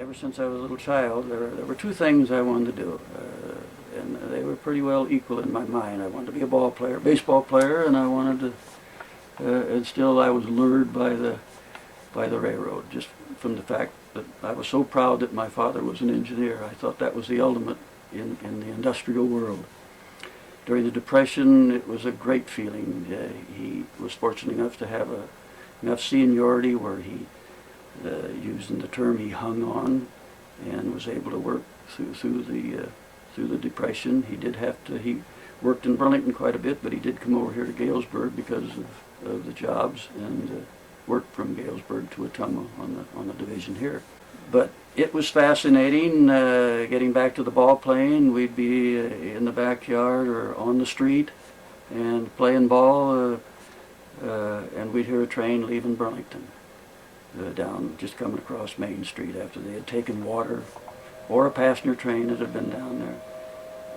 Ever since I was a little child, there were two things I wanted to do, and they were pretty well equal in my mind. I wanted to be a ball player, baseball player, and I wanted to, and still I was lured by the railroad, just from the fact that I was so proud that my father was an engineer. I thought that was the ultimate in the industrial world. During the Depression, it was a great feeling. He was fortunate enough to have enough seniority where he, using the term, he hung on and was able to work through the Depression. He worked in Burlington quite a bit, but he did come over here to Galesburg because of the jobs, and worked from Galesburg to Ottumwa on the division here. But it was fascinating. Getting back to the ball playing, we'd be in the backyard or on the street and playing ball, and we'd hear a train leaving Burlington, down, just coming across Main Street after they had taken water, or a passenger train that had been down there.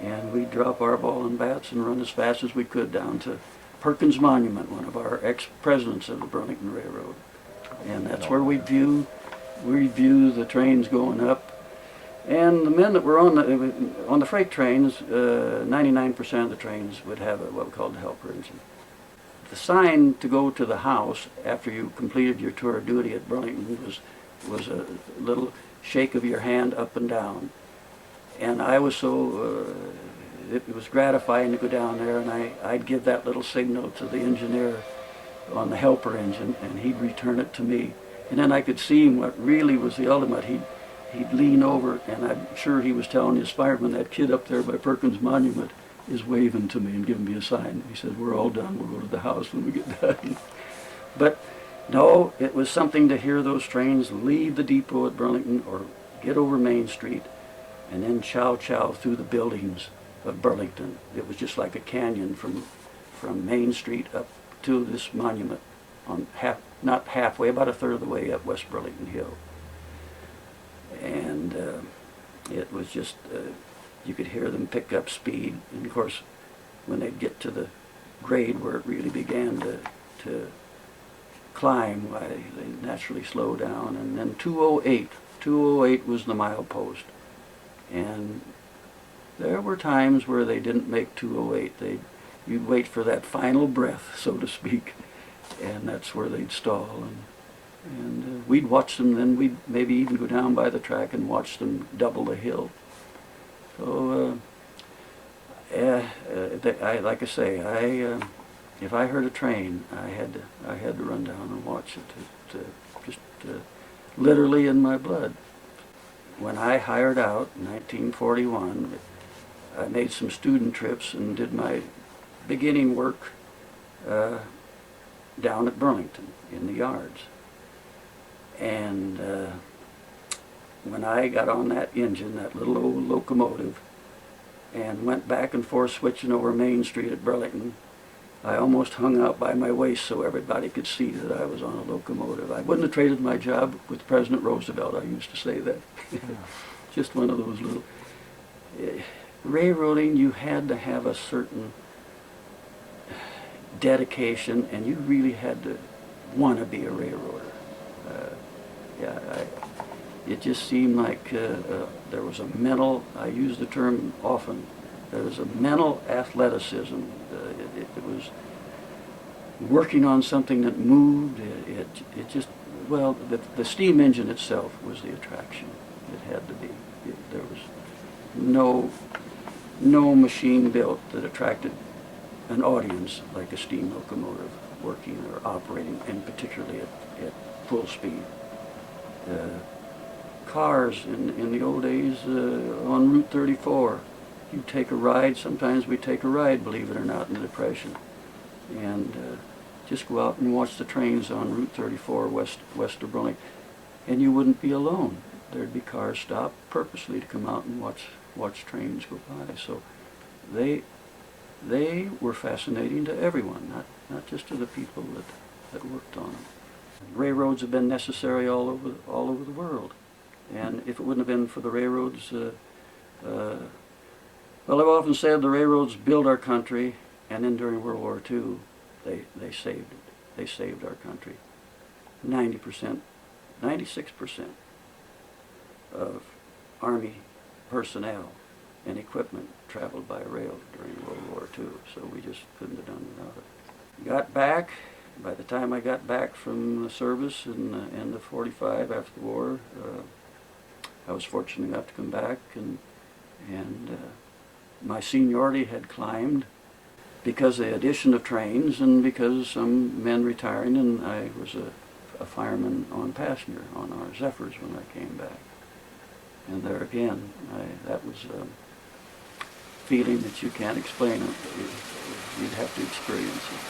And we'd drop our ball and bats and run as fast as we could down to Perkins Monument, one of our ex-presidents of the Burlington Railroad. And that's where we'd view the trains going up. And the men that were on the freight trains, 99% of the trains would have what we called the helper engine. The sign to go to the house after you completed your tour of duty at Burlington was a little shake of your hand up and down. And I was so, it was gratifying to go down there, and I'd give that little signal to the engineer on the helper engine, and he'd return it to me. And then I could see him, what really was the ultimate. He'd lean over, and I'm sure he was telling his fireman, that kid up there by Perkins Monument is waving to me and giving me a sign. He said, "We're all done, we'll go to the house when we get done." But no, it was something to hear those trains leave the depot at Burlington or get over Main Street and then chow through the buildings of Burlington. It was just like a canyon from Main Street up to this monument, on not halfway, about a third of the way up West Burlington Hill. And it was just, you could hear them pick up speed. And of course, when they'd get to the grade where it really began to climb, they naturally slow down. And then 208 was the milepost. And there were times where they didn't make 208. You'd wait for that final breath, so to speak, and that's where they'd stall. And we'd watch them, then we'd maybe even go down by the track and watch them double the hill. So, like I say, if I heard a train, I had to run down and watch it, just literally in my blood. When I hired out in 1941, I made some student trips and did my beginning work down at Burlington in the yards. And when I got on that engine, that little old locomotive, and went back and forth switching over Main Street at Burlington, I almost hung out by my waist so everybody could see that I was on a locomotive. I wouldn't have traded my job with President Roosevelt. I used to say that. Just one of those little... Railroading, you had to have a certain dedication, and you really had to want to be a railroader. It just seemed like there was a mental, I use the term often, there was a mental athleticism. It was working on something that moved. It just, well, the steam engine itself was the attraction. It had to be. There was no machine built that attracted an audience like a steam locomotive working or operating, and particularly at full speed. Cars in the old days on Route 34, you take a ride. Sometimes we take a ride, believe it or not, in the Depression, and just go out and watch the trains on Route 34 west of Burlington, and you wouldn't be alone. There'd be cars stopped purposely to come out and watch trains go by. So they were fascinating to everyone, not just to the people that worked on them. Railroads have been necessary all over the world, and if it wouldn't have been for the railroads, well, I've often said the railroads built our country, and then during World War II, they saved it. They saved our country. 90%, 96% of Army personnel and equipment traveled by rail during World War II, so we just couldn't have done without it. Got back. By the time I got back from the service in the end of '45 after the war, I was fortunate enough to come back, and my seniority had climbed because of the addition of trains and because some men retiring, and I was a fireman on passenger on our Zephyrs when I came back. And there again, that was a feeling that you can't explain. You'd have to experience it.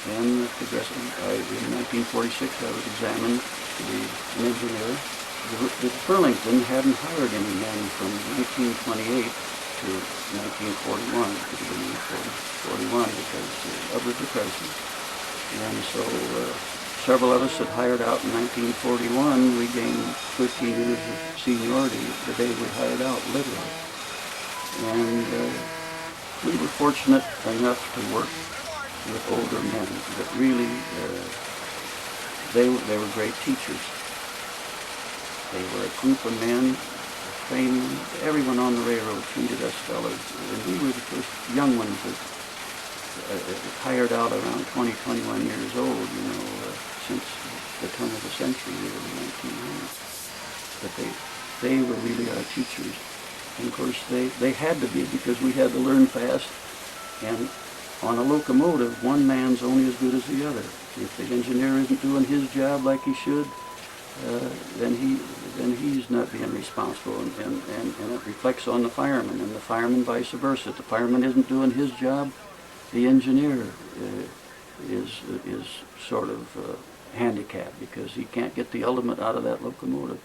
And progressing, in 1946 I was examined to be an engineer. The Burlington hadn't hired any men from 1928 to 1941, to the beginning of 41, because of the Depression. And so several of us that hired out in 1941, we gained 13 years of seniority the day we hired out, literally. And we were fortunate enough to work with older men that really, they were great teachers. They were a group of men, training. Everyone on the railroad treated us fellas, and we were the first young ones that hired out around 20, 21 years old, since the turn of the century, the early 1900s. But they were really our teachers. And of course, they had to be, because we had to learn fast. And on a locomotive, one man's only as good as the other. If the engineer isn't doing his job like he should, then he's not being responsible, and it reflects on the fireman, and the fireman vice versa. If the fireman isn't doing his job, the engineer is sort of handicapped because he can't get the ultimate out of that locomotive.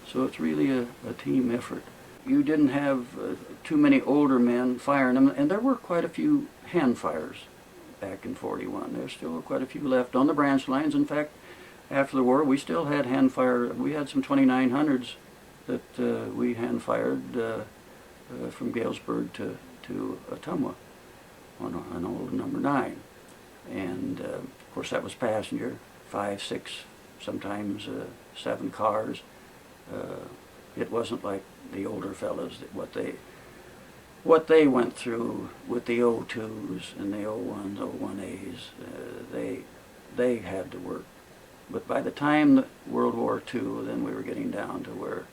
So it's really a team effort. You didn't have too many older men firing them, and there were quite a few hand fires back in '41. There's still quite a few left on the branch lines. In fact, after the war, we still had hand fire. We had some 2900s that we hand fired from Galesburg to Ottumwa on an old number 9. And of course that was passenger, 5, 6, sometimes 7 cars. It wasn't like the older fellas, that what they went through with the O2s and the O1s, O1As. They had to work. But by the time World War II, then we were getting down to where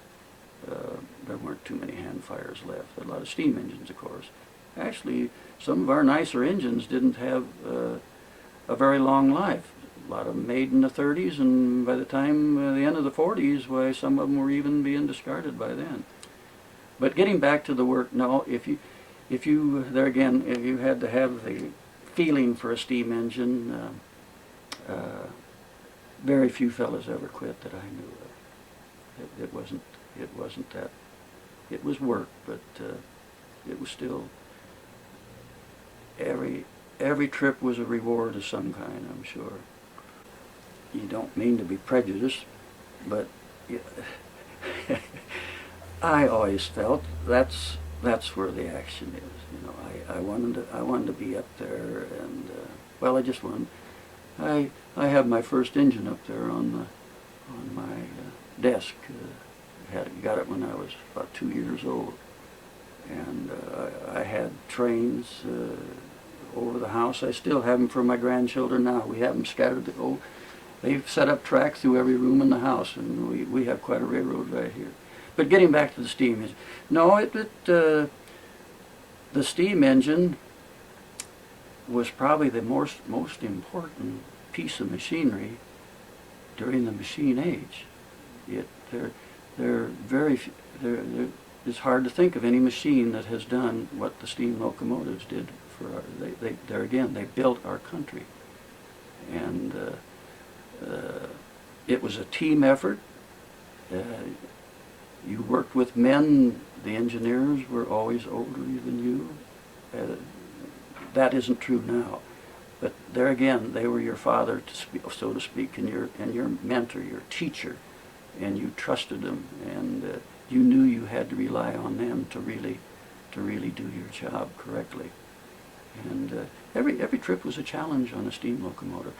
there weren't too many hand fires left. A lot of steam engines, of course. Actually, some of our nicer engines didn't have a very long life. A lot of them made in the 30s, and by the time the end of the 40s, why, some of them were even being discarded by then. But getting back to the work, no, if you there again, if you had to have the feeling for a steam engine, very few fellas ever quit that I knew of. It wasn't that. It was work, but it was still, every trip was a reward of some kind, I'm sure. You don't mean to be prejudiced, but I always felt that's where the action is. I wanted to be up there, and well, I just wanted. I have my first engine up there on my desk. Got it when I was about 2 years old, and I had trains over the house. I still have them for my grandchildren now. We have them scattered. They've set up tracks through every room in the house, and we have quite a railroad right here. But getting back to the steam engine, no, the steam engine was probably the most important piece of machinery during the machine age. It's hard to think of any machine that has done what the steam locomotives did for our. They built our country, and it was a team effort. You worked with men. The engineers were always older than you. That isn't true now, but there again, they were your father, so to speak, and your mentor, your teacher, and you trusted them, and you knew you had to rely on them to really do your job correctly. And every trip was a challenge on a steam locomotive,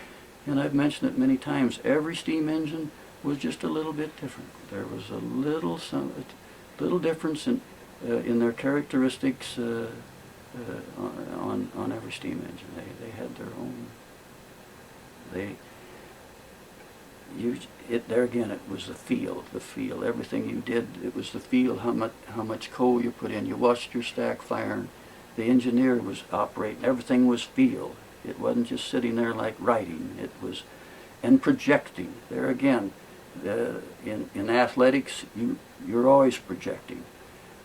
and I've mentioned it many times. Every steam engine was just a little bit different. There was a little difference in their characteristics on every steam engine. They had their own. There again, it was the feel. Everything you did, it was the feel. How much coal you put in. You watched your stack firing. The engineer was operating. Everything was feel. It wasn't just sitting there like writing. It was, and projecting. There again, in athletics, you're always projecting.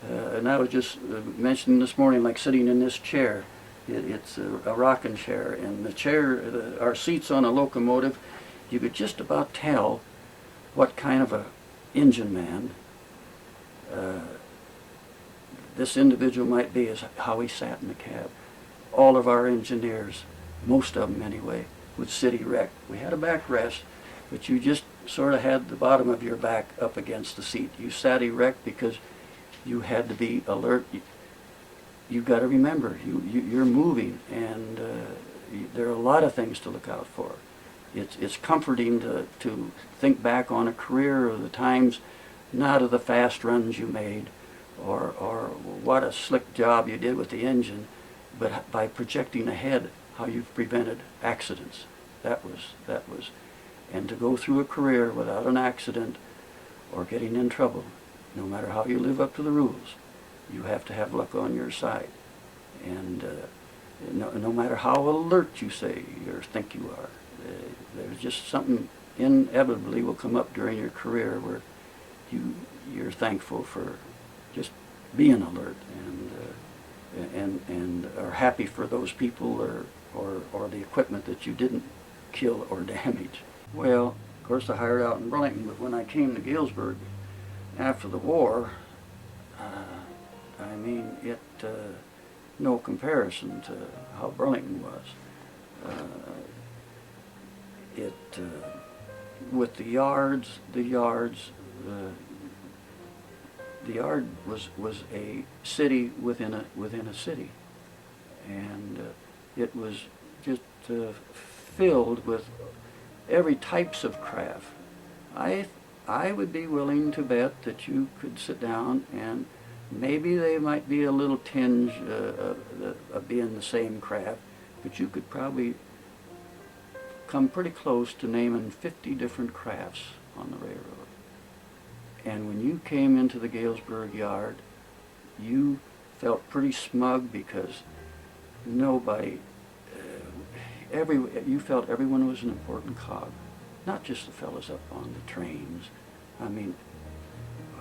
And I was just mentioning this morning, like sitting in this chair. It's a rocking chair, and the chair, our seats on a locomotive, you could just about tell what kind of a engine man this individual might be, is how he sat in the cab. All of our engineers, most of them anyway, would sit erect. We had a backrest, but you just sort of had the bottom of your back up against the seat. You sat erect because you had to be alert. You've got to remember, you're moving, and there are a lot of things to look out for. It's comforting to think back on a career of the times, not of the fast runs you made, or what a slick job you did with the engine, but by projecting ahead how you've prevented accidents. That was, and to go through a career without an accident or getting in trouble, no matter how you live up to the rules, you have to have luck on your side. And no matter how alert you say or think you are, there's just something inevitably will come up during your career where you're thankful for just being alert and are happy for those people or the equipment that you didn't kill or damage. Well, of course I hired out in Burlington, but when I came to Galesburg after the war, I mean, no comparison to how Burlington was. With the yard was a city within a city, and it was just filled with every types of craft. I would be willing to bet that you could sit down and maybe they might be a little tinge of being the same craft, but you could probably come pretty close to naming 50 different crafts on the railroad. And when you came into the Galesburg yard, you felt pretty smug because nobody, you felt everyone was an important cog, not just the fellas up on the trains. I mean,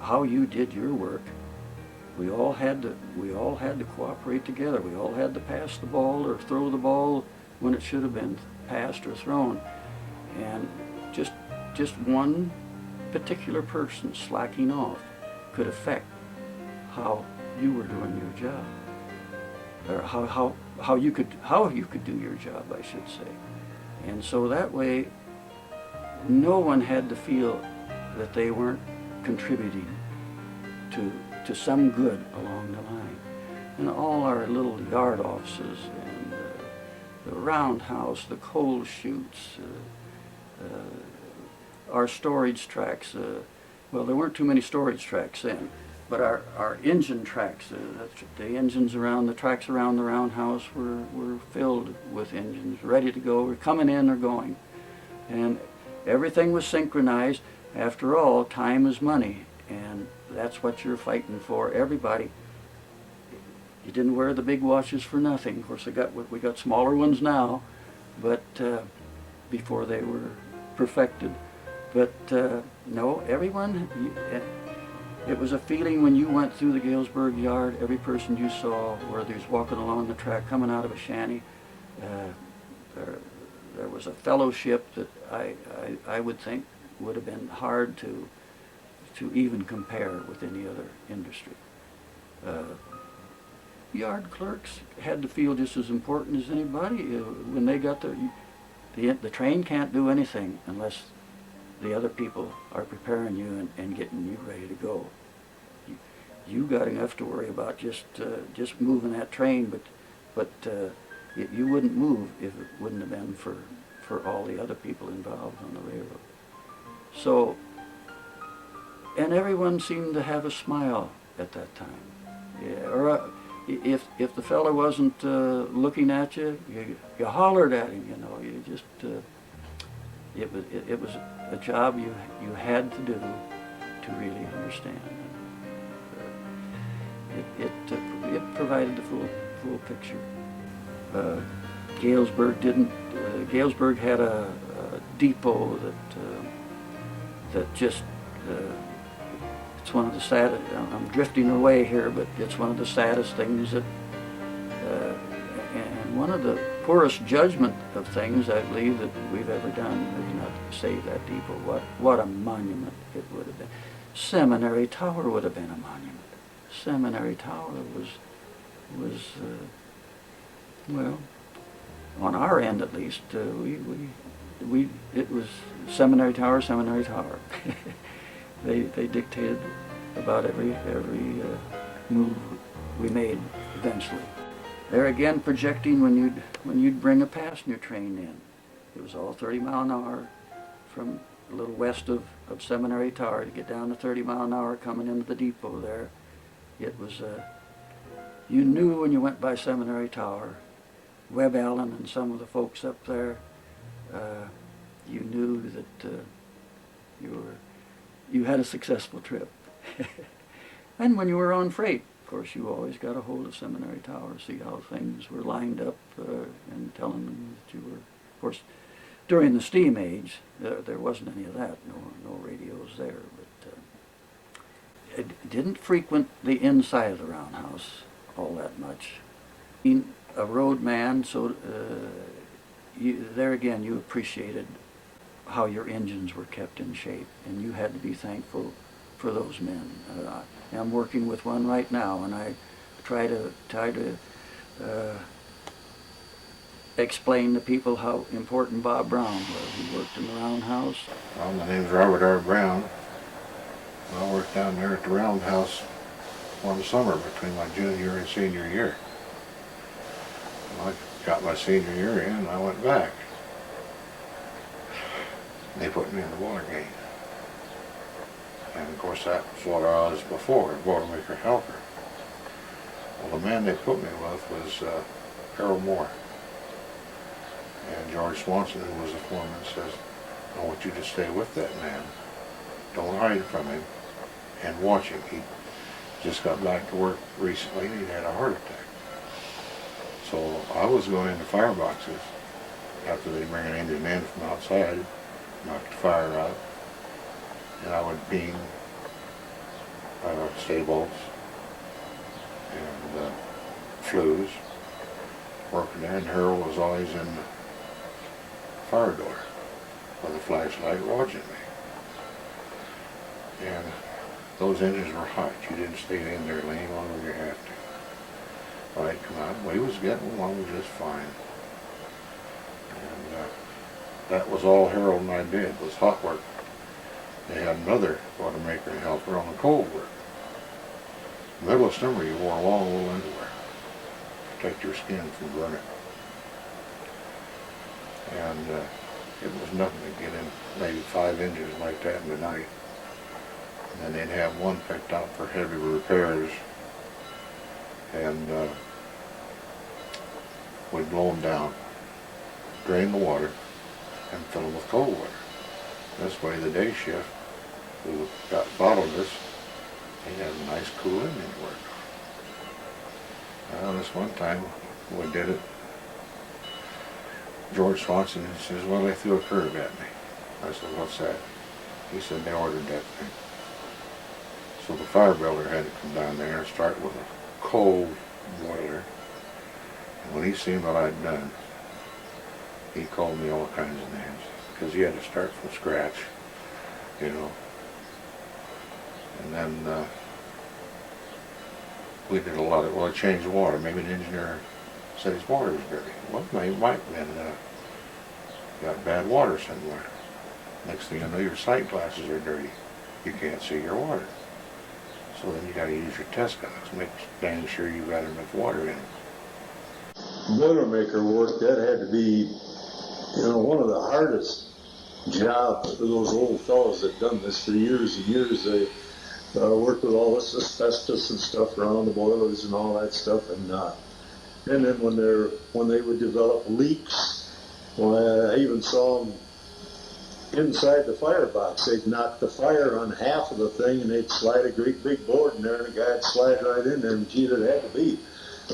how you did your work, we all had to cooperate together. We all had to pass the ball or throw the ball when it should have been passed or thrown. And just one particular person slacking off could affect how you were doing your job, or how you could do your job, I should say. And so that way, no one had to feel that they weren't contributing to some good along the line. And all our little yard offices and the Roundhouse, the coal chutes, our storage tracks. Well, there weren't too many storage tracks then, but our engine tracks, the engines around the tracks around the Roundhouse were filled with engines ready to go. We're coming in or going, and everything was synchronized. After all, time is money, and that's what you're fighting for. Everybody. You didn't wear the big watches for nothing. Of course, we got smaller ones now, but before they were perfected. But no, everyone. It was a feeling when you went through the Galesburg yard. Every person you saw, whether he was walking along the track, coming out of a shanty, there was a fellowship that I would think would have been hard to even compare with any other industry. Yard clerks had to feel just as important as anybody. When they got there, the train can't do anything unless the other people are preparing you and getting you ready to go. You got enough to worry about just moving that train, but you wouldn't move if it wouldn't have been for all the other people involved on the railroad. So, and everyone seemed to have a smile at that time. Yeah, or if the fella wasn't looking at you, you hollered at him. You know, you just it was a job you had to do to really understand. It provided the full picture. Galesburg didn't. Galesburg had a depot that just. It's one of the saddest. I'm drifting away here, but it's one of the saddest things that, and one of the poorest judgment of things I believe that we've ever done is not to save that depot. What a monument it would have been. Seminary Tower would have been a monument. Seminary Tower was well, on our end at least, it was Seminary Tower, Seminary Tower. They dictated about every move we made eventually. There again, projecting when you'd bring a passenger train in. It was all 30 mile an hour from a little west of Seminary Tower to get down to 30 mile an hour coming into the depot there. It was, you knew when you went by Seminary Tower, Webb Allen and some of the folks up there, you knew that you had a successful trip. And when you were on freight, of course, you always got a hold of Seminary Tower, see how things were lined up, and telling them that you were, of course, during the steam age, there wasn't any of that, no radios there, but it didn't frequent the inside of the Roundhouse all that much. Being a roadman, so there again, you appreciated how your engines were kept in shape, and you had to be thankful for those men. I'm working with one right now, and I try to explain to people how important Bob Brown was. He worked in the Roundhouse. Well, my name's Robert R. Brown. I worked down there at the Roundhouse one summer between my junior and senior year. I got my senior year in, and I went back. They put me in the Watergate. And of course that was what I was before, Boilermaker helper. Well, the man they put me with was Harold Moore. And George Swanson, who was the foreman, says, I want you to stay with that man. Don't hide from him, and watch him. He just got back to work recently, and he had a heart attack. So I was going into fireboxes after they bring an engine in from outside, knock the fire out, and I would beam stay bolts and flues, working there, and Harold was always in the fire door with a flashlight watching me. And those engines were hot. You didn't stay in there any longer than you had to. Well, I'd come out, well, he was getting along just fine. And that was all Harold and I did, was hot work. They had another Boilermaker and helper on the cold work. In the middle of summer, you wore long wool underwear to protect your skin from burning. And it was nothing to get in maybe 5 engines like that in the night. And then they'd have one picked out for heavy repairs, and we'd blow them down, drain the water, and fill them with cold water. This way the day shift, who got bottleness, they had a nice cool engine to work on. This one time we did it, George Swanson says, well, they threw a curve at me. I said, what's that? He said, they ordered that thing. So the fire builder had to come down there and start with a cold boiler. And when he seen what I'd done, he called me all kinds of names, because he had to start from scratch, you know. And then we did a lot of, well, I changed the water. Maybe the engineer said his water was dirty. Well, it might have been got bad water somewhere. Next thing you know, your sight glasses are dirty. You can't see your water. So then you got to use your test goggles, make dang sure you got enough water in it. Boilermaker work, that had to be, you know, one of the hardest job. Those old fellows that done this for years and years, they worked with all this asbestos and stuff around the boilers and all that stuff, and then when they would develop leaks, well, I even saw them inside the firebox. They'd knock the fire on half of the thing, and they'd slide a great big board in there, and the guy'd slide right in there, and gee, it had to be,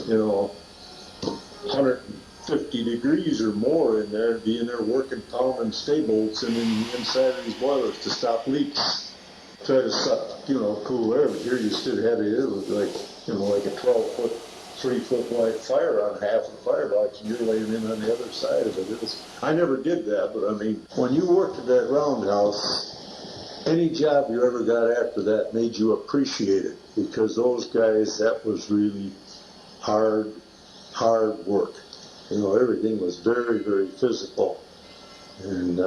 150 degrees or more in there, and be in there working, pounding stay bolts in the inside of these boilers to stop leaks. Try to suck, cool air, but here you stood had it was like a 12-foot, 3-foot wide fire on half of the firebox, and you're laying in on the other side of it. I never did that, but I mean, when you worked at that roundhouse, any job you ever got after that made you appreciate it, because those guys, that was really hard work. Everything was very, very physical, and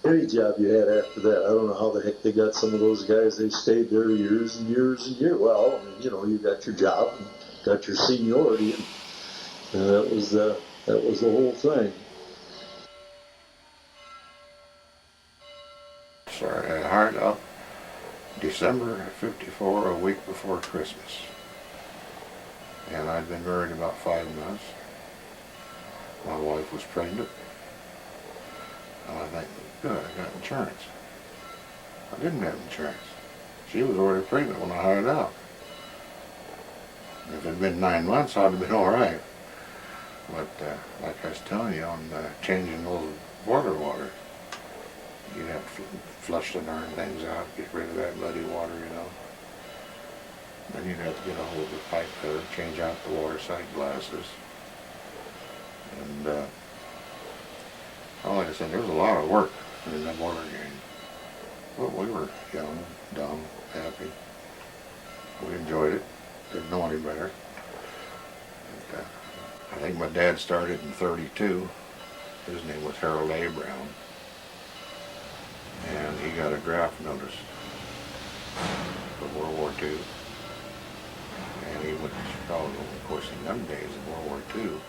any job you had after that, I don't know how the heck they got some of those guys. They stayed there years and years and years. Well, I mean, you got your job, and got your seniority, and that was the whole thing. Started hard up December of '54, a week before Christmas. And I'd been married about 5 months. My wife was pregnant. And I think, good, I got insurance. I didn't have insurance. She was already pregnant when I hired out. If it had been 9 months, I'd have been all right. But like I was telling you, on changing those boiler water, you'd have to flush the darn things out, get rid of that muddy water, Then you'd have to get a hold of the pipe cutter, change out the water side glasses. And like I said, there was a lot of work in that boiler game. But we were young, dumb, happy. We enjoyed it. Didn't know any better. And, I think my dad started in '32. His name was Harold A. Brown. And he got a draft notice for World War II. And he went to Chicago. Of course, in them days of World War II,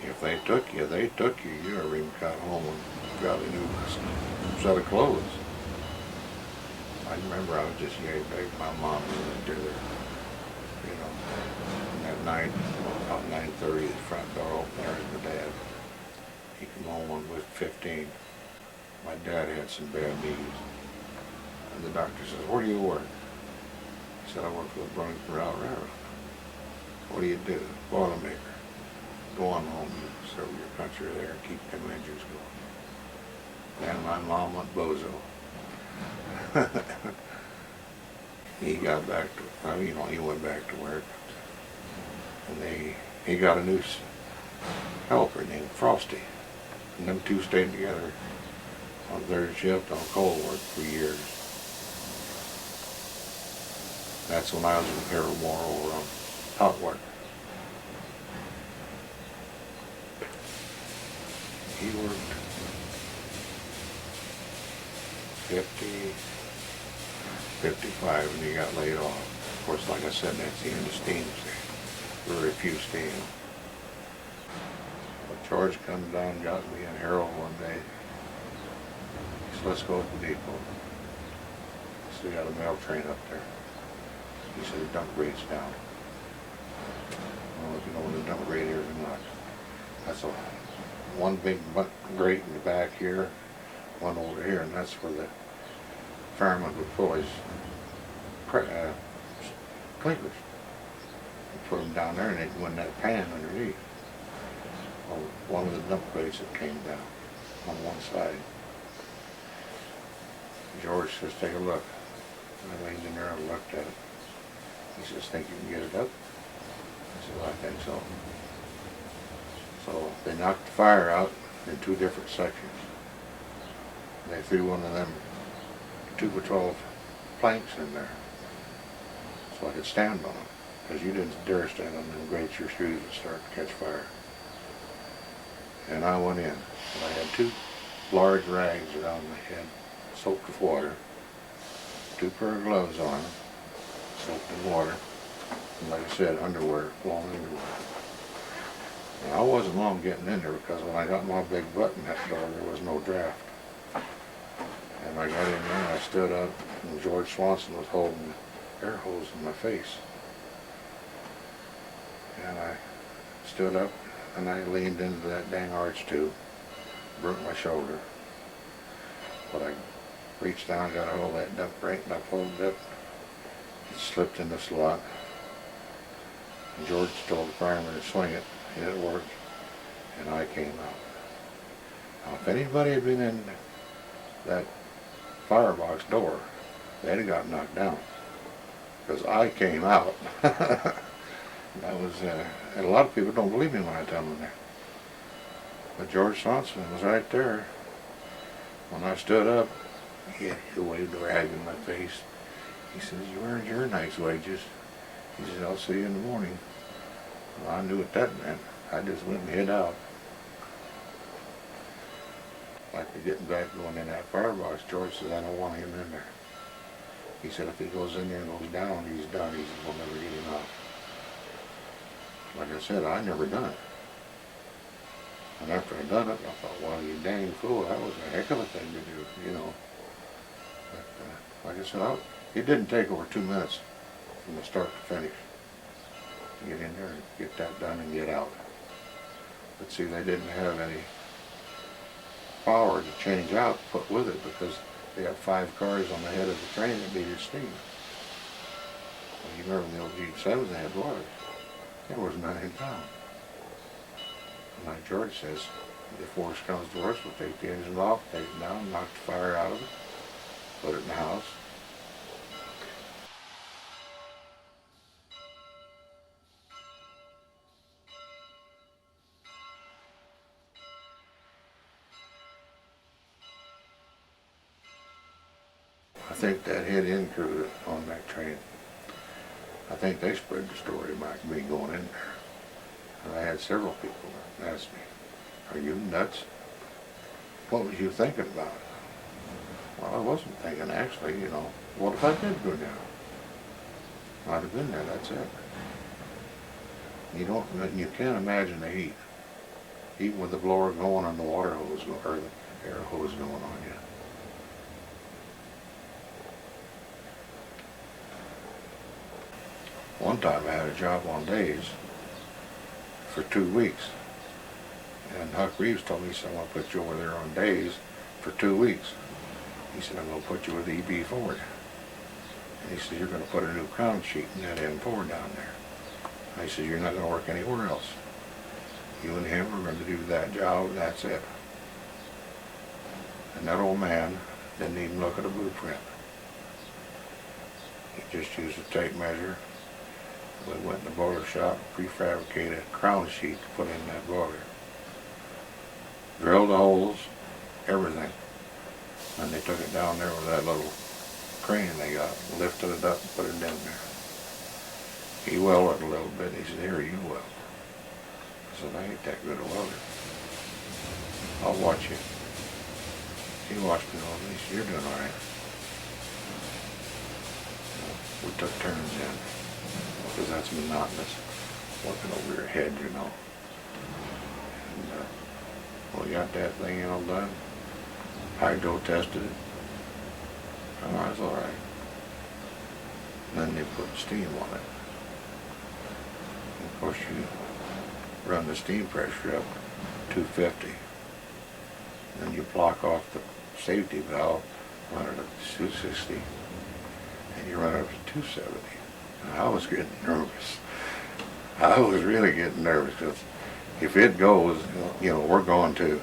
if they took you, they took you. You never even got home and got a new set of clothes. I remember I was just yay big. My mom went to there, and that night, about 9:30, the front door opened. There's my dad. He came home when he was 15. My dad had some bad knees. And the doctor says, "Where do you work?" He said, "I work for the Brunswick Railroad." "What do you do?" "Boilermaker." "Go on home, you serve your country there and keep them engines going." And my mom went bozo. He got back to, he went back to work. And he got a new helper named Frosty. And them two stayed together on third shift on coal work for years. That's when I was in here more over on hot work. He worked 50, 55, and he got laid off. Of course, like I said, that's the end of steam. Very few steam. But George come down, got me and Harold one day. He said, "Let's go to the depot." He said, "We got a mail train up there." He said, "The dump grade's down." I don't know if you know what a dump grade is or not. That's one big grate in the back here, one over here, and that's where the fireman would pull his clinkers and put them down there, and they'd go in that pan underneath. Well, one of the dump grates that came down on one side. George says, "Take a look." And I leaned in there and looked at it. He says, "Think you can get it up?" I said, "Well, I think so." So they knocked the fire out in two different sections. They threw one of them 2x12 planks in there so I could stand on them, because you didn't dare stand on them grates, your shoes would start to catch fire. And I went in, and I had two large rags around my head, soaked with water, two pair of gloves on, soaked in water, and like I said, underwear, long underwear. And I wasn't long getting in there because when I got my big butt in that door, there was no draft. And I got in there and I stood up, and George Swanson was holding the air hose in my face. And I stood up and I leaned into that dang arch tube, broke my shoulder. But I reached down, got a hold of that dump brake, and I pulled it up. It slipped in the slot. And George told the fireman to swing it, and it worked. And I came out. Now, if anybody had been in that firebox door, they'd have got knocked down. Because I came out. That was, and a lot of people don't believe me when I tell them that. But George Swanson was right there. When I stood up, he waved a rag in my face. He says, "You earned your night's wages." He said, "I'll see you in the morning." Well, I knew what that meant. I just went and hid out. Like getting back going in that firebox, George said, "I don't want him in there." He said, "If he goes in there and goes down, he's done. He said, we'll never get him out." Like I said, I never done it. And after I done it, I thought, well, you dang fool, that was a heck of a thing to do, you know. But like I said, it didn't take over 2 minutes from the start to finish to get in there and get that done and get out. But see, they didn't have any power to change out, put with it, because they had 5 cars on the head of the train that needed steam. Well, you remember the old G7s they had boilers. There was none in town. And like George says, if worse comes to worse, we'll take the engine off, take it down, knock the fire out of it, put it in the house. I think that head-in crew on that train, I think they spread the story about me going in there. And I had several people that asked me, "Are you nuts? What was you thinking about?" Well, I wasn't thinking, actually, you know, what if I did go down? I'd have been there, that's it. You can't imagine the heat. Even with the blower going and the water hose, or the air hose going on you. One time I had a job on days for 2 weeks. And Huck Reeves told me, he said, "I'm going to put you over there on days for 2 weeks." He said, "I'm going to put you with EB Ford." And he said, "You're going to put a new crown sheet in that M4 down there." And he said, "You're not going to work anywhere else. You and him are going to do that job, and that's it." And that old man didn't even look at a blueprint. He just used a tape measure. We went in the boiler shop, prefabricated a crown sheet to put in that boiler. Drilled the holes, everything. And they took it down there with that little crane they got, lifted it up and put it down there. He welded a little bit. He said, "Here, you weld." I said, "I ain't that good a welder. I'll watch you." He watched me over. He said, "You're doing all right." We took turns in, because that's monotonous, working over your head, you know. And we got that thing all done. Hydro tested it. Oh, it was all right. Then they put steam on it. And of course, you run the steam pressure up to 250. Then you block off the safety valve, run it up to 260, and you run it up to 270. And I was getting nervous. I was really getting nervous, because if it goes, you know, we're going to.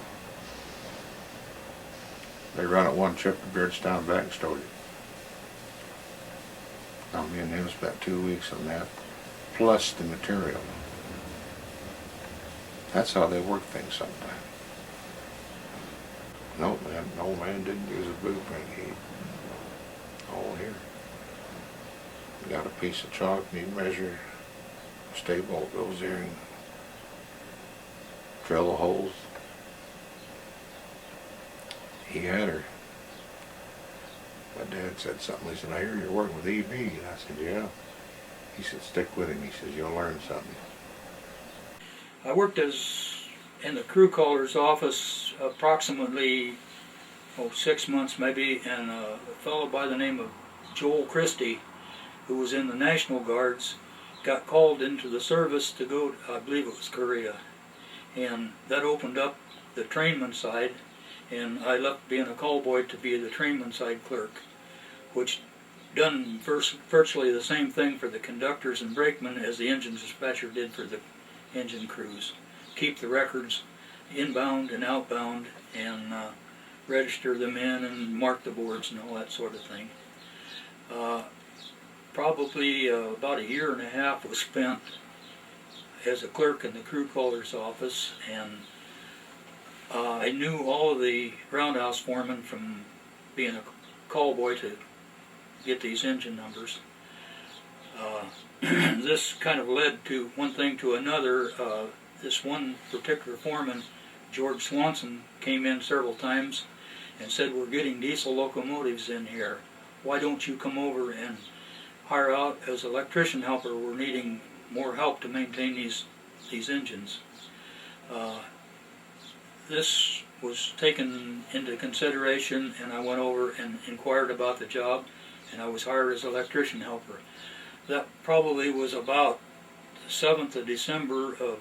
They run it one trip to Beardstown back and stored it. Now me and him spent 2 weeks on that, plus the material. That's how they work things sometimes. No man didn't use a blueprint. He, all here. You got a piece of chalk, and you measure, stay bolt goes there, and drill the holes. He had her. My dad said something. He said, "I hear you're working with EB." And I said, "Yeah." He said, "Stick with him." He says, "You'll learn something." I worked in the crew caller's office approximately 6 months maybe, and a fellow by the name of Joel Christie, who was in the National Guards, got called into the service to go, I believe it was Korea, and that opened up the trainman side, and I left being a call boy to be the trainman side clerk, which done virtually the same thing for the conductors and brakemen as the engine dispatcher did for the engine crews. Keep the records inbound and outbound, and register them in and mark the boards and all that sort of thing. Probably about a year and a half was spent as a clerk in the crew caller's office, and I knew all of the roundhouse foremen from being a call boy to get these engine numbers. This kind of led to one thing to another. This one particular foreman, George Swanson, came in several times and said, "We're getting diesel locomotives in here. Why don't you come over and hire out as electrician helper? We're needing more help to maintain these engines." This was taken into consideration, and I went over and inquired about the job, and I was hired as electrician helper. That probably was about the 7th of December of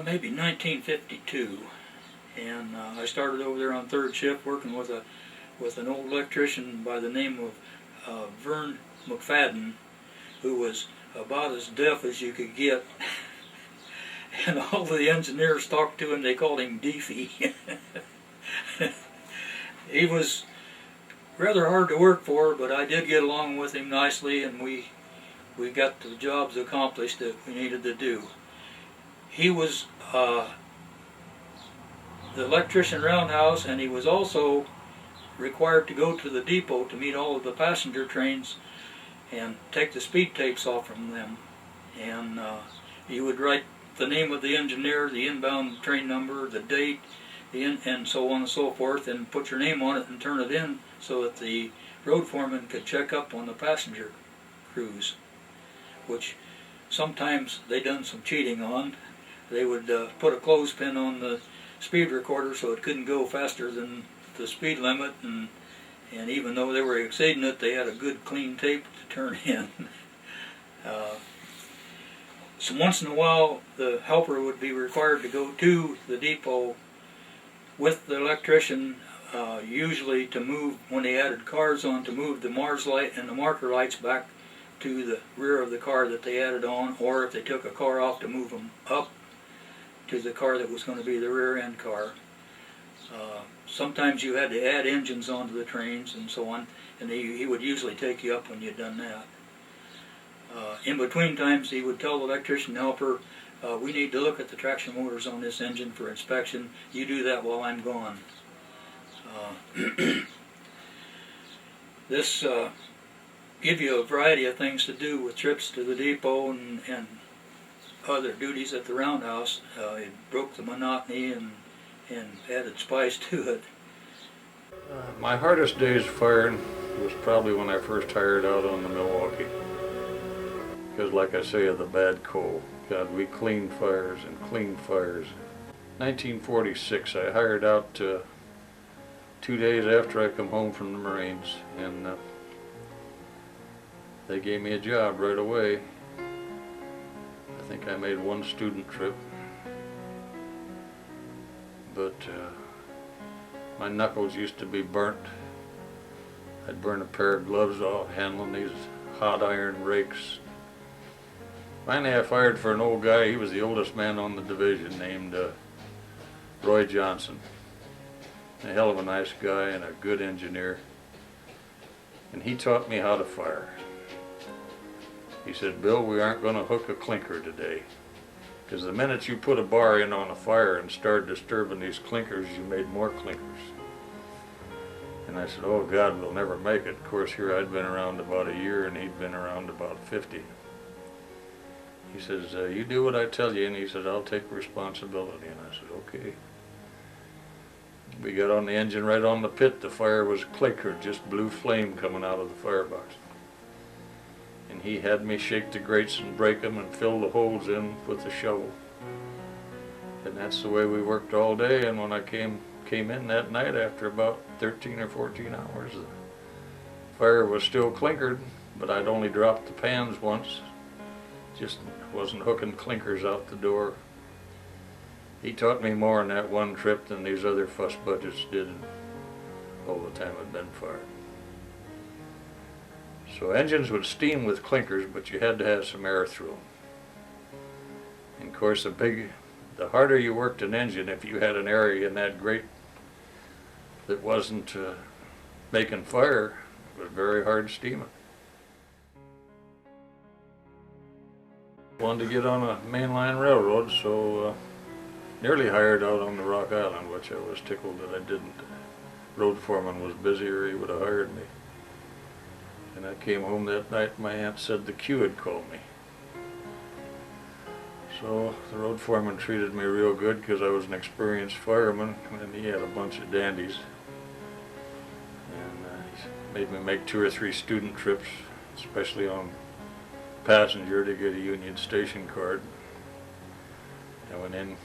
maybe 1952, and I started over there on third shift working with an old electrician by the name of Vern McFadden, who was about as deaf as you could get. And all the engineers talked to him, they called him Deefy. He was rather hard to work for, but I did get along with him nicely, and we got the jobs accomplished that we needed to do. He was the electrician roundhouse, and he was also required to go to the depot to meet all of the passenger trains and take the speed tapes off from them. And he would write the name of the engineer, the inbound train number, the date, and so on and so forth, and put your name on it and turn it in so that the road foreman could check up on the passenger crews, which sometimes they done some cheating on. They would put a clothespin on the speed recorder so it couldn't go faster than the speed limit, and even though they were exceeding it, they had a good clean tape to turn in. So once in a while, the helper would be required to go to the depot with the electrician, usually to move, when they added cars on, to move the Mars light and the marker lights back to the rear of the car that they added on, or if they took a car off, to move them up to the car that was going to be the rear end car. Sometimes you had to add engines onto the trains and so on, and he would usually take you up when you'd done that. In between times, he would tell the electrician helper, "We need to look at the traction motors on this engine for inspection. You do that while I'm gone." This give you a variety of things to do with trips to the depot and other duties at the roundhouse. It broke the monotony and added spice to it. My hardest days firing was probably when I first hired out on the Milwaukee. Because like I say, of the bad coal. God, we cleaned fires and cleaned fires. 1946, I hired out 2 days after I come home from the Marines, and they gave me a job right away. I think I made one student trip, but my knuckles used to be burnt. I'd burn a pair of gloves off handling these hot iron rakes. Finally, I fired for an old guy. He was the oldest man on the division, named Roy Johnson. A hell of a nice guy and a good engineer. And he taught me how to fire. He said, "Bill, we aren't going to hook a clinker today, because the minute you put a bar in on a fire and started disturbing these clinkers, you made more clinkers." And I said, "Oh God, we'll never make it." Of course, here I'd been around about a year and he'd been around about 50. He says, "You do what I tell you," and he said, "I'll take responsibility." And I said, "Okay." We got on the engine right on the pit. The fire was clinker, just blue flame coming out of the firebox. and he had me shake the grates and break them and fill the holes in with the shovel. And that's the way we worked all day. And when I came in that night after about 13 or 14 hours, the fire was still clinkered, but I'd only dropped the pans once. Just wasn't hooking clinkers out the door. He taught me more on that one trip than these other fuss budgets did all the time I'd been fired. So engines would steam with clinkers, but you had to have some air through them. And of course, the harder you worked an engine, if you had an area in that grate that wasn't making fire, it was very hard steaming. Wanted to get on a mainline railroad, so nearly hired out on the Rock Island, which I was tickled that I didn't. Road foreman was busy or he would have hired me. And I came home that night, my aunt said the Q had called me. So the road foreman treated me real good because I was an experienced fireman and he had a bunch of dandies. And he made me make 2 or 3 student trips, especially on passenger, to get a Union Station card. I went in,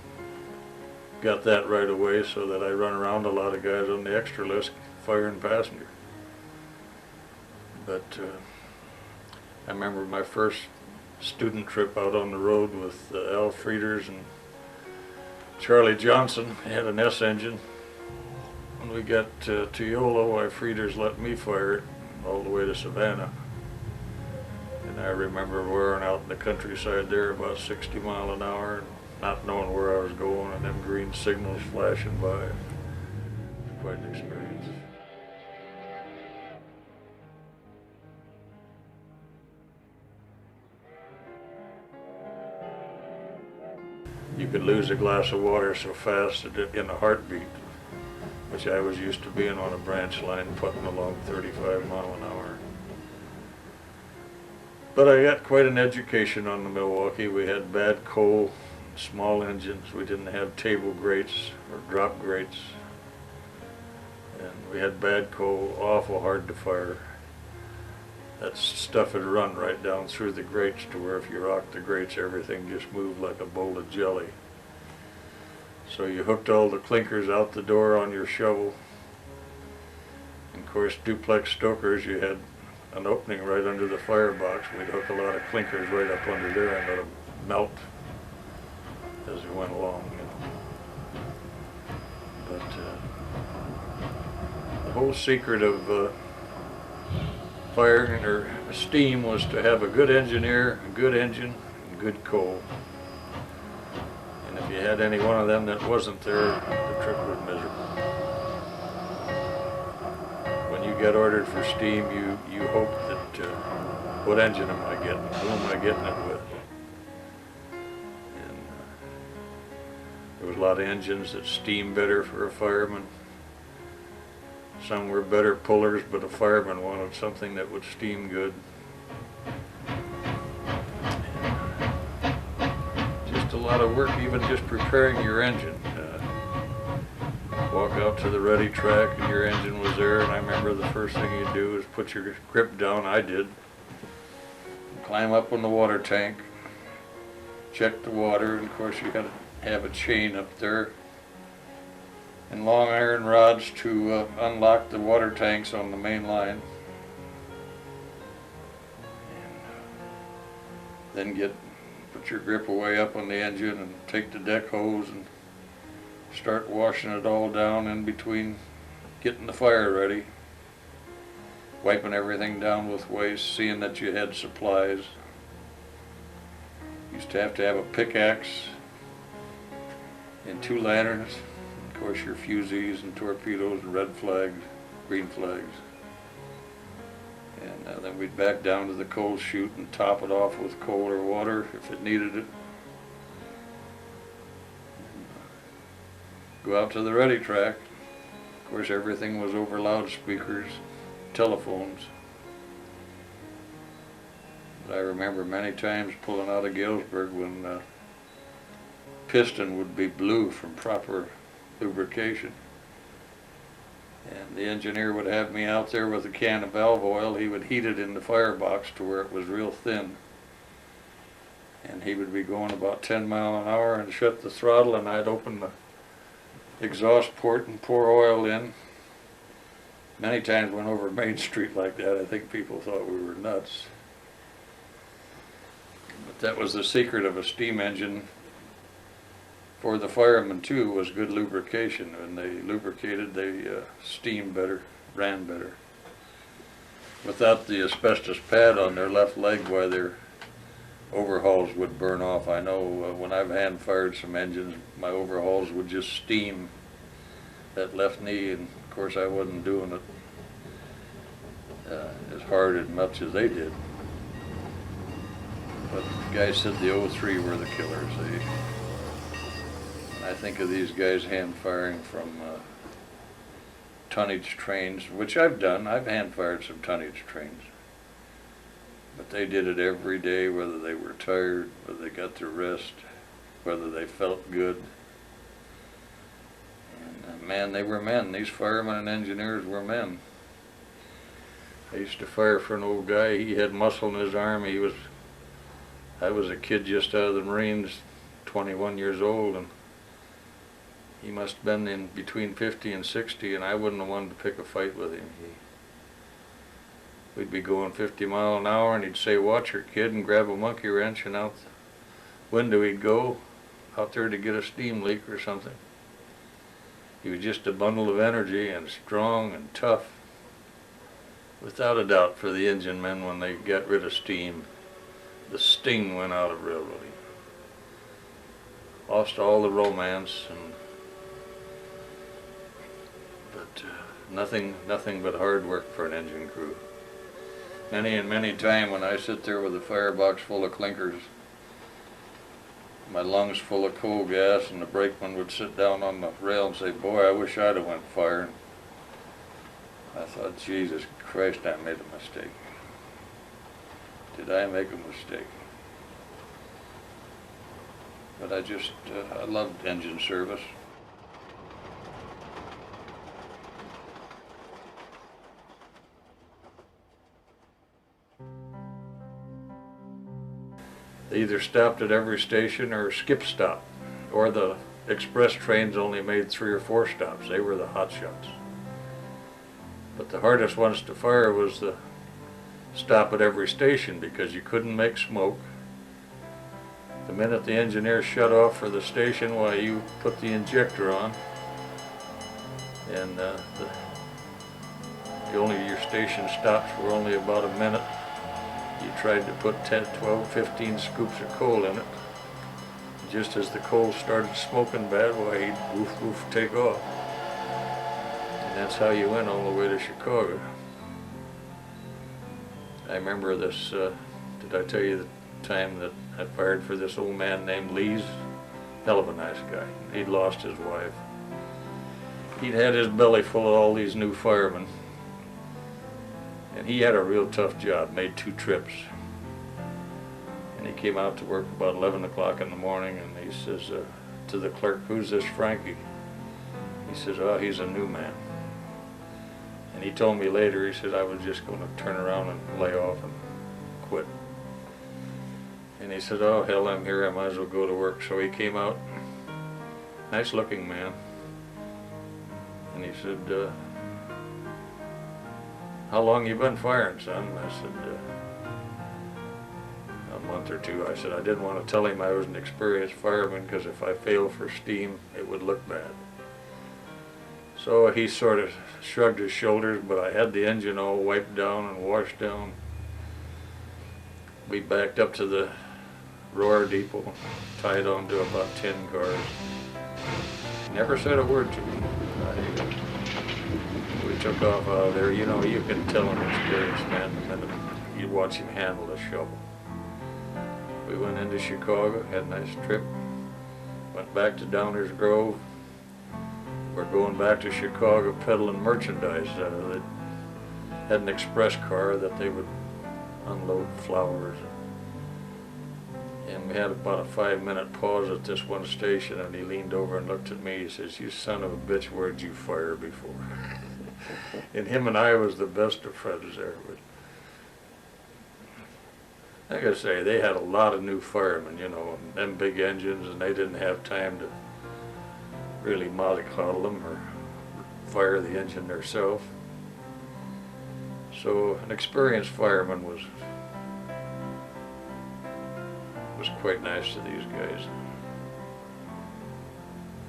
got that right away so that I run around a lot of guys on the extra list, fire and passenger. But I remember my first student trip out on the road with Al Frieders and Charlie Johnson. He had an S engine. When we got to Yolo, Frieders let me fire it all the way to Savannah. And I remember wearing out in the countryside there about 60 miles an hour, and not knowing where I was going, and them green signals flashing by. Quite an experience. You could lose a glass of water so fast that in a heartbeat, which I was used to being on a branch line putting along 35 miles an hour. But I got quite an education on the Milwaukee. We had bad coal, small engines. We didn't have table grates or drop grates. And we had bad coal, awful hard to fire. That stuff had run right down through the grates to where if you rocked the grates, everything just moved like a bowl of jelly. So you hooked all the clinkers out the door on your shovel. And of course, duplex stokers, you had an opening right under the firebox. We'd hook a lot of clinkers right up under there and let them melt as we went along. But the whole secret of fire or steam was to have a good engineer, a good engine, and good coal. And if you had any one of them that wasn't there, the trip was miserable. When you get ordered for steam, you hope that, what engine am I getting? Who am I getting it with? And there was a lot of engines that steam better for a fireman. Some were better pullers, but a fireman wanted something that would steam good. Just a lot of work, even just preparing your engine. Walk out to the ready track and your engine was there, and I remember the first thing you do is put your grip down. I did. Climb up on the water tank, check the water, and of course you got to have a chain up there and long iron rods to unlock the water tanks on the main line. And then put your grip away up on the engine and take the deck hose and start washing it all down in between getting the fire ready, wiping everything down with waste, seeing that you had supplies. Used to have a pickaxe and 2 lanterns. Of course, your fusees and torpedoes and red flags, green flags. And then we'd back down to the coal chute and top it off with coal or water if it needed it. Go out to the ready track. Of course, everything was over loudspeakers, telephones. But I remember many times pulling out of Galesburg when piston would be blue from proper lubrication. And the engineer would have me out there with a can of valve oil. He would heat it in the firebox to where it was real thin. And he would be going about 10 miles an hour and shut the throttle, and I'd open the exhaust port and pour oil in. Many times went over Main Street like that. I think people thought we were nuts. But that was the secret of a steam engine for the firemen too, was good lubrication. When they lubricated, they steamed better, ran better. Without the asbestos pad on their left leg, why their overhauls would burn off. I know when I've hand fired some engines, my overhauls would just steam that left knee, and of course I wasn't doing it as hard and much as they did. But the guys said the 03 were the killers. I think of these guys hand firing from tonnage trains, which I've done. I've hand fired some tonnage trains. But they did it every day, whether they were tired, whether they got their rest, whether they felt good. And man, they were men. These firemen and engineers were men. I used to fire for an old guy. He had muscle in his arm. I was a kid just out of the Marines, 21 years old, and he must have been in between 50 and 60, and I wouldn't have wanted to pick a fight with him. We'd be going 50 miles an hour, and he'd say, "Watch her, kid," and grab a monkey wrench, and out the window he'd go, out there to get a steam leak or something. He was just a bundle of energy, and strong and tough. Without a doubt, for the engine men, when they got rid of steam, the sting went out of railroading. Lost all the romance, but nothing but hard work for an engine crew. Many and many times when I sit there with a firebox full of clinkers, my lungs full of coal gas, and the brakeman would sit down on the rail and say, "Boy, I wish I'd have went firing." I thought, Jesus Christ, I made a mistake. Did I make a mistake? But I loved engine service. They either stopped at every station or skip stop, or the express trains only made 3 or 4 stops. They were the hot shots. But the hardest ones to fire was the stop at every station, because you couldn't make smoke. The minute the engineer shut off for the station, why, you put the injector on, and your station stops were only about a minute. You tried to put 10, 12, 15 scoops of coal in it. Just as the coal started smoking bad, why, he'd woof woof take off. And that's how you went all the way to Chicago. I remember this, did I tell you the time that I fired for this old man named Lee's? Hell of a nice guy. He'd lost his wife. He'd had his belly full of all these new firemen. And he had a real tough job, made 2 trips. And he came out to work about 11 o'clock in the morning, and he says to the clerk, "Who's this Frankie?" He says, "Oh, he's a new man." And he told me later, he said, "I was just going to turn around and lay off and quit." And he said, "Oh, hell, I'm here, I might as well go to work." So he came out, nice looking man. And he said, "How long you been firing, son?" I said, "A month or 2. I said I didn't want to tell him I was an experienced fireman, because if I failed for steam, it would look bad. So he sort of shrugged his shoulders, but I had the engine all wiped down and washed down. We backed up to the Roar Depot, tied on to about 10 cars. Never said a word to me. We took off out of there. You know, you can tell an experienced man the minute you watch him handle a shovel. We went into Chicago, had a nice trip, went back to Downers Grove. We're going back to Chicago peddling merchandise. They had an express car that they would unload flowers. And we had about a 5-minute pause at this one station, and he leaned over and looked at me. He says, "You son of a bitch, where'd you fire before?" And him and I was the best of friends there. But like I say, they had a lot of new firemen, you know, and them big engines, and they didn't have time to really mollycoddle them or fire the engine themselves. So an experienced fireman was quite nice to these guys.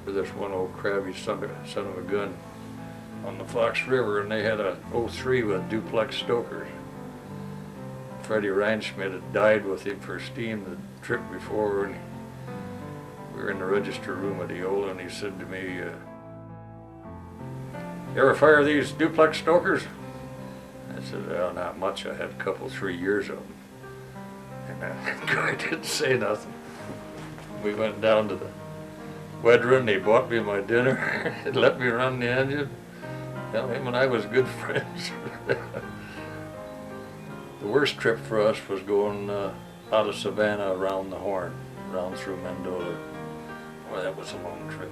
There's one old crabby son of a gun on the Fox River, and they had a '03 with duplex stokers. Freddie Reinschmidt had died with him for steam the trip before, and we were in the register room at Eola, and he said to me, "You ever fire these duplex stokers?" I said, "Well, not much. I had a couple, 3 years of them." And that guy didn't say nothing. We went down to the Wedren, he bought me my dinner, and let me run the engine. Well, him and I was good friends. The worst trip for us was going out of Savannah around the Horn, around through Mendoza. Well, that was a long trip.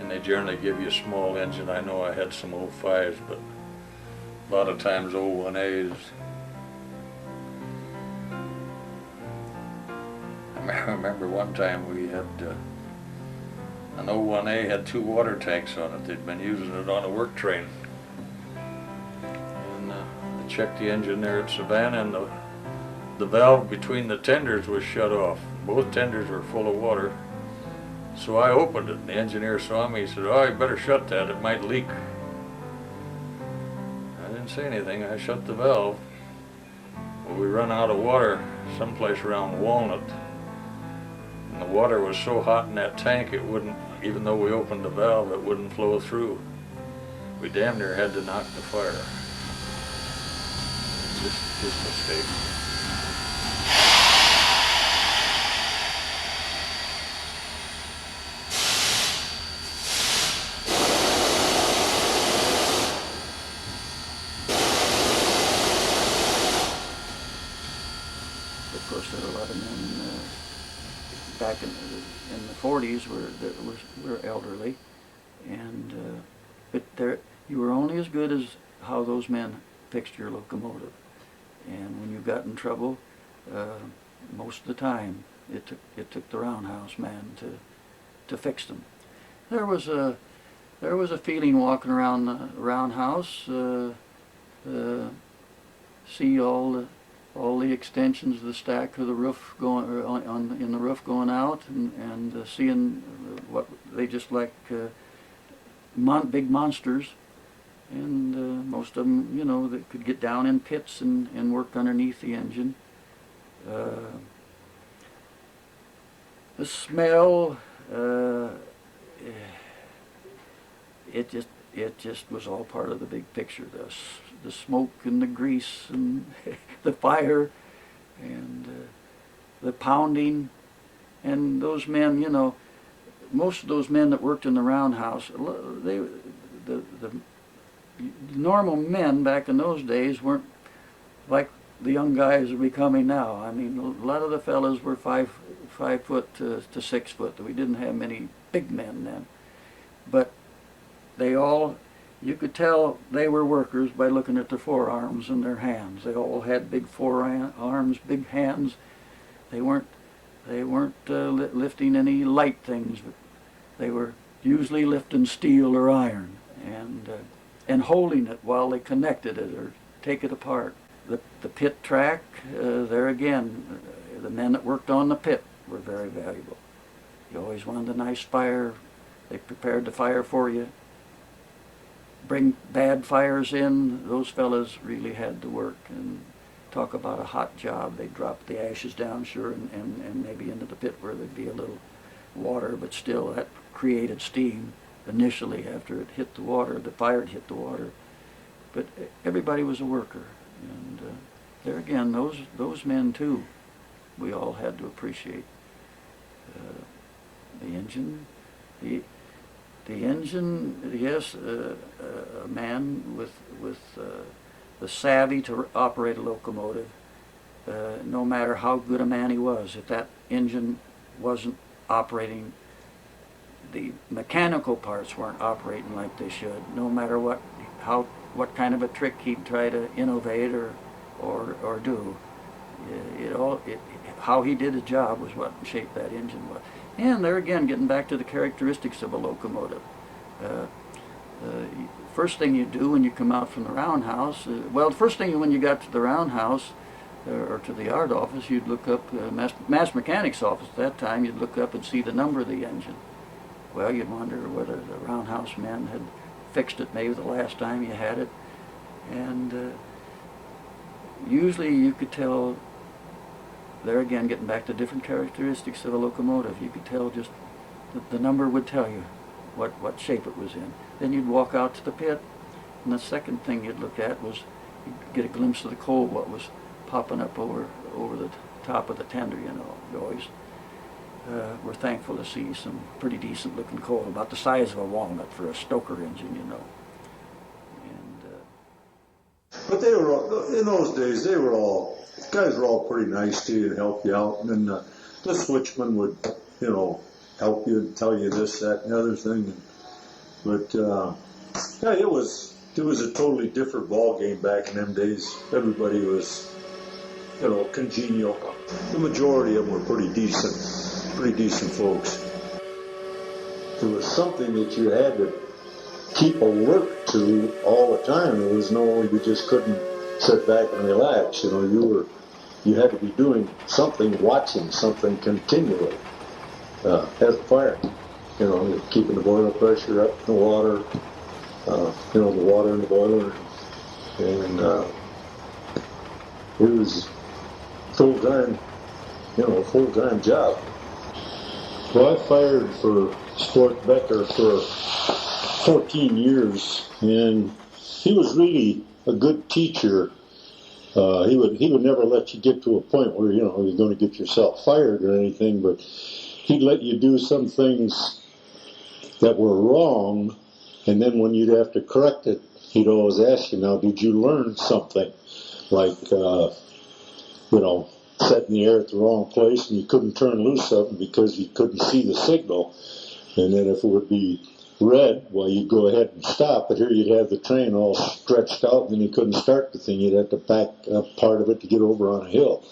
And they generally give you a small engine. I know I had some 05s, but a lot of times 01As. I remember one time we had an 01A had 2 water tanks on it. They'd been using it on a work train. And I checked the engine there at Savannah, and the valve between the tenders was shut off. Both tenders were full of water. So I opened it, and the engineer saw me. He said, "Oh, you better shut that, it might leak." I didn't say anything. I shut the valve. Well, we run out of water someplace around Walnut. And the water was so hot in that tank, it wouldn't, even though we opened the valve, it wouldn't flow through. We damn near had to knock the fire. Just a mistake. Of course, there were a lot of men back in the 40s were elderly, and but you were only as good as how those men fixed your locomotive. And when you got in trouble, most of the time it took the Roundhouse man to fix them. There was a feeling walking around the Roundhouse, see all the extensions of the stack of the roof going in the roof going out, and seeing what they just like big monsters, and most of them, you know, that could get down in pits and work underneath the engine. The smell, it just was all part of the big picture. The smoke and the grease and the fire and the pounding, and those men, you know, most of those men that worked in the Roundhouse, the normal men back in those days weren't like the young guys are becoming now. I mean, a lot of the fellas were 5 foot to 6 foot. We didn't have many big men then, but they all, you could tell they were workers by looking at their forearms and their hands. They all had big forearms, big hands. They weren't lifting any light things. But they were usually lifting steel or iron and holding it while they connected it or take it apart. The pit track, there again, the men that worked on the pit were very valuable. You always wanted a nice fire. They prepared the fire for you. Bring bad fires in, those fellas really had to work. And talk about a hot job. They'd drop the ashes down, sure, and maybe into the pit where there'd be a little water, but still that created steam initially after it hit the water, the fire had hit the water. But everybody was a worker. And there again, those men too, we all had to appreciate. The engine, the engine, yes, a man with the savvy to operate a locomotive, no matter how good a man he was, if that engine wasn't operating, the mechanical parts weren't operating like they should, no matter what kind of a trick he'd try to innovate or do. How he did his job was what shaped that engine. And there again, getting back to the characteristics of a locomotive. First thing you do when you come out from the roundhouse, well, the first thing when you got to the roundhouse or to the yard office, you'd look up, mass mechanics office at that time, you'd look up and see the number of the engine. Well, you'd wonder whether the roundhouse men had fixed it maybe the last time you had it. And usually you could tell, there again, getting back to different characteristics of a locomotive, you could tell just, the number would tell you what shape it was in. Then you'd walk out to the pit, and the second thing you'd look at was, you'd get a glimpse of the coal, what was popping up over the top of the tender, you know. You always were thankful to see some pretty decent looking coal, about the size of a walnut for a stoker engine, you know. And but they were all, in those days, guys were all pretty nice to you and help you out, and then the switchman would, you know, help you and tell you this, that, and the other thing. But yeah, it was a totally different ball game back in them days. Everybody was, you know, congenial. The majority of them were pretty decent folks. There was something that you had to keep alert to all the time. There was you just couldn't sit back and relax. You know, you had to be doing something, watching something continually. At the fire, you know, keeping the boiler pressure up, the water, you know, the water in the boiler, and it was full-time job. Well, I fired for Sport Becker for 14 years, and he was really a good teacher. He would never let you get to a point where, you know, you're going to get yourself fired or anything, but he'd let you do some things that were wrong, and then when you'd have to correct it, he'd always ask you, now, did you learn something? Like, you know, setting the air at the wrong place, and you couldn't turn loose something because you couldn't see the signal. And then if it would be red, well, you'd go ahead and stop, but here you'd have the train all stretched out, and then you couldn't start the thing. You'd have to back up part of it to get over on a hill.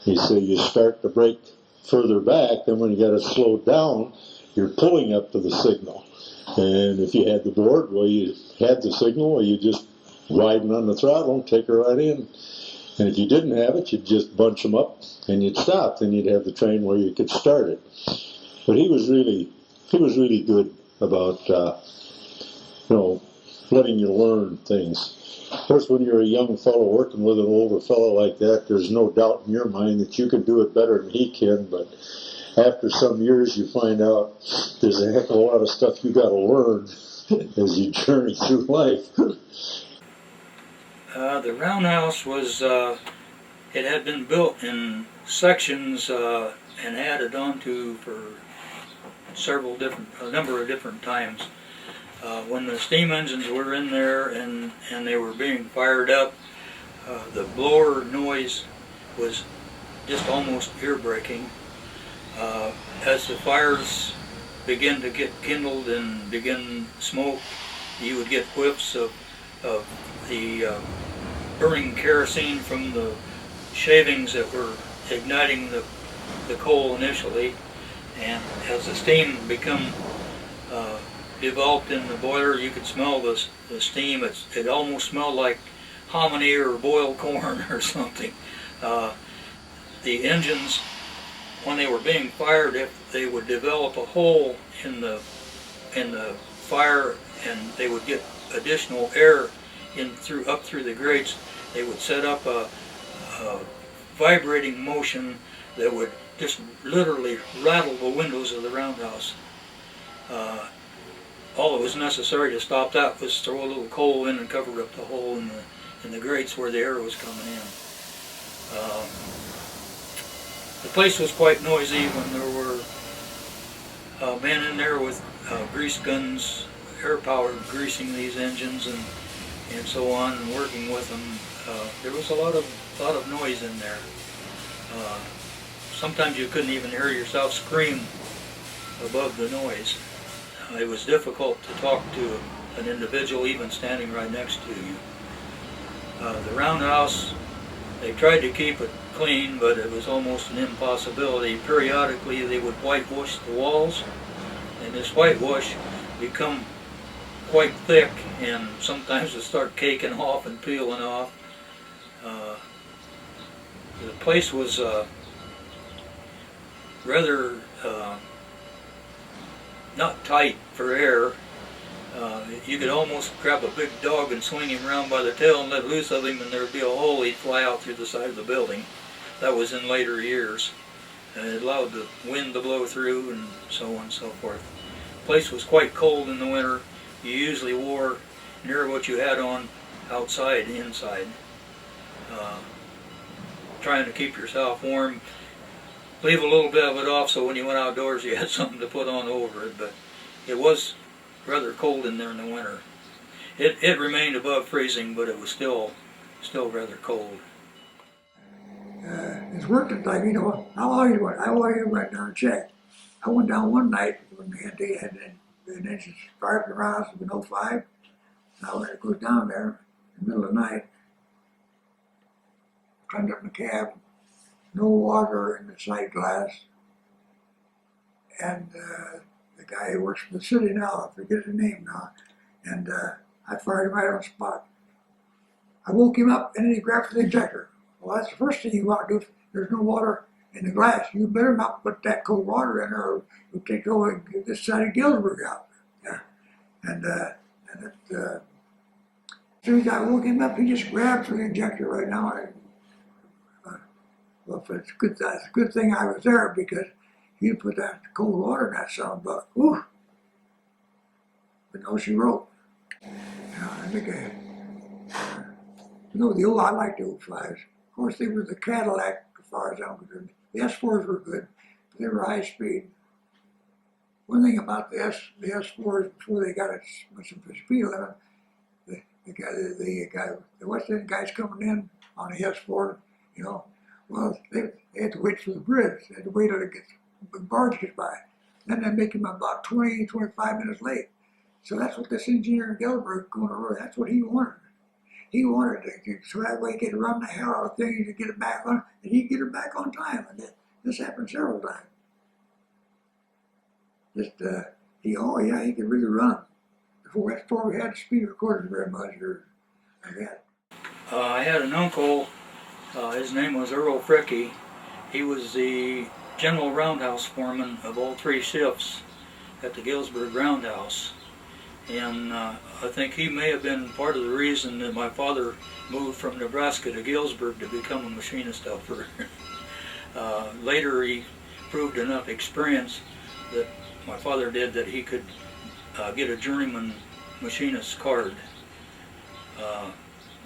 He said, you start the brake further back, then when you got it slowed down, you're pulling up to the signal. And if you had the board, well, you had the signal, or you just riding on the throttle and take her right in. And if you didn't have it, you'd just bunch them up and you'd stop. Then you'd have the train where you could start it. But he was really good about, you know, letting you learn things. Of course, when you're a young fellow working with an older fellow like that, there's no doubt in your mind that you can do it better than he can, but after some years you find out there's a heck of a lot of stuff you got to learn as you journey through life. The roundhouse was, it had been built in sections and added onto for a number of different times. When the steam engines were in there and they were being fired up, the blower noise was just almost ear-breaking. As the fires began to get kindled and begin smoke, you would get whiffs of the burning kerosene from the shavings that were igniting the coal initially, and as the steam become developed in the boiler, you could smell the steam. It almost smelled like hominy or boiled corn or something. The engines, when they were being fired, if they would develop a hole in the fire and they would get additional air up through the grates, they would set up a vibrating motion that would just literally rattle the windows of the roundhouse. All that was necessary to stop that was throw a little coal in and cover up the hole in the grates where the air was coming in. The place was quite noisy when there were men in there with grease guns, air-powered, greasing these engines and so on, and working with them. There was a lot of noise in there. Sometimes you couldn't even hear yourself scream above the noise. it was difficult to talk to an individual even standing right next to you. The Roundhouse, they tried to keep it clean, but it was almost an impossibility. Periodically they would whitewash the walls, and this whitewash become quite thick, and sometimes it start caking off and peeling off. The place was rather not tight for air. You could almost grab a big dog and swing him around by the tail and let loose of him, and there'd be a hole, he'd fly out through the side of the building. That was in later years. And it allowed the wind to blow through and so on and so forth. The place was quite cold in the winter. You usually wore near what you had on outside, inside. Trying to keep yourself warm. Leave a little bit of it off so when you went outdoors you had something to put on over it, but it was rather cold in there in the winter. It remained above freezing, but it was still rather cold. It's working time, you know. I always went down and checked. I went down one night when they had an engine fired in the Roundhouse in 05. I goes down there in the middle of the night, climbed up in the cab, no water in the sight glass, and the guy who works for the city now, I forget his name now, and I fired him right on the spot. I woke him up and then he grabbed for the injector. Well, that's the first thing you want to do. If there's no water in the glass, you better not put that cold water in there or you'll take over and get this side of Galesburg out. Yeah. And as soon as I woke him up, he just grabbed for the injector right now. Well, it's a good thing I was there, because if you put that cold water in that son, but whew, but no, she wrote. I think I like the old fives. Of course, they were the Cadillac as far as I'm concerned. The S4s were good, but they were high speed. One thing about the S4s before they got it much of a speed limit, the West End guys coming in on the S4, you know, well, they had to wait for the bridge. They had to wait until the barge gets by. Then they make him about 20, 25 minutes late. So that's what this engineer in Galesburg going to road, that's what he wanted. He wanted to, so that way he could run the hell out of things and get it back on, and he'd get it back on time. And this happened several times. He could really run. Before we had speed recorders very much, or like that. I had an uncle, his name was Earl Fricky. He was the general roundhouse foreman of all three shifts at the Galesburg Roundhouse. And I think he may have been part of the reason that my father moved from Nebraska to Galesburg to become a machinist helper. Later he proved enough experience that my father did that he could get a journeyman machinist card.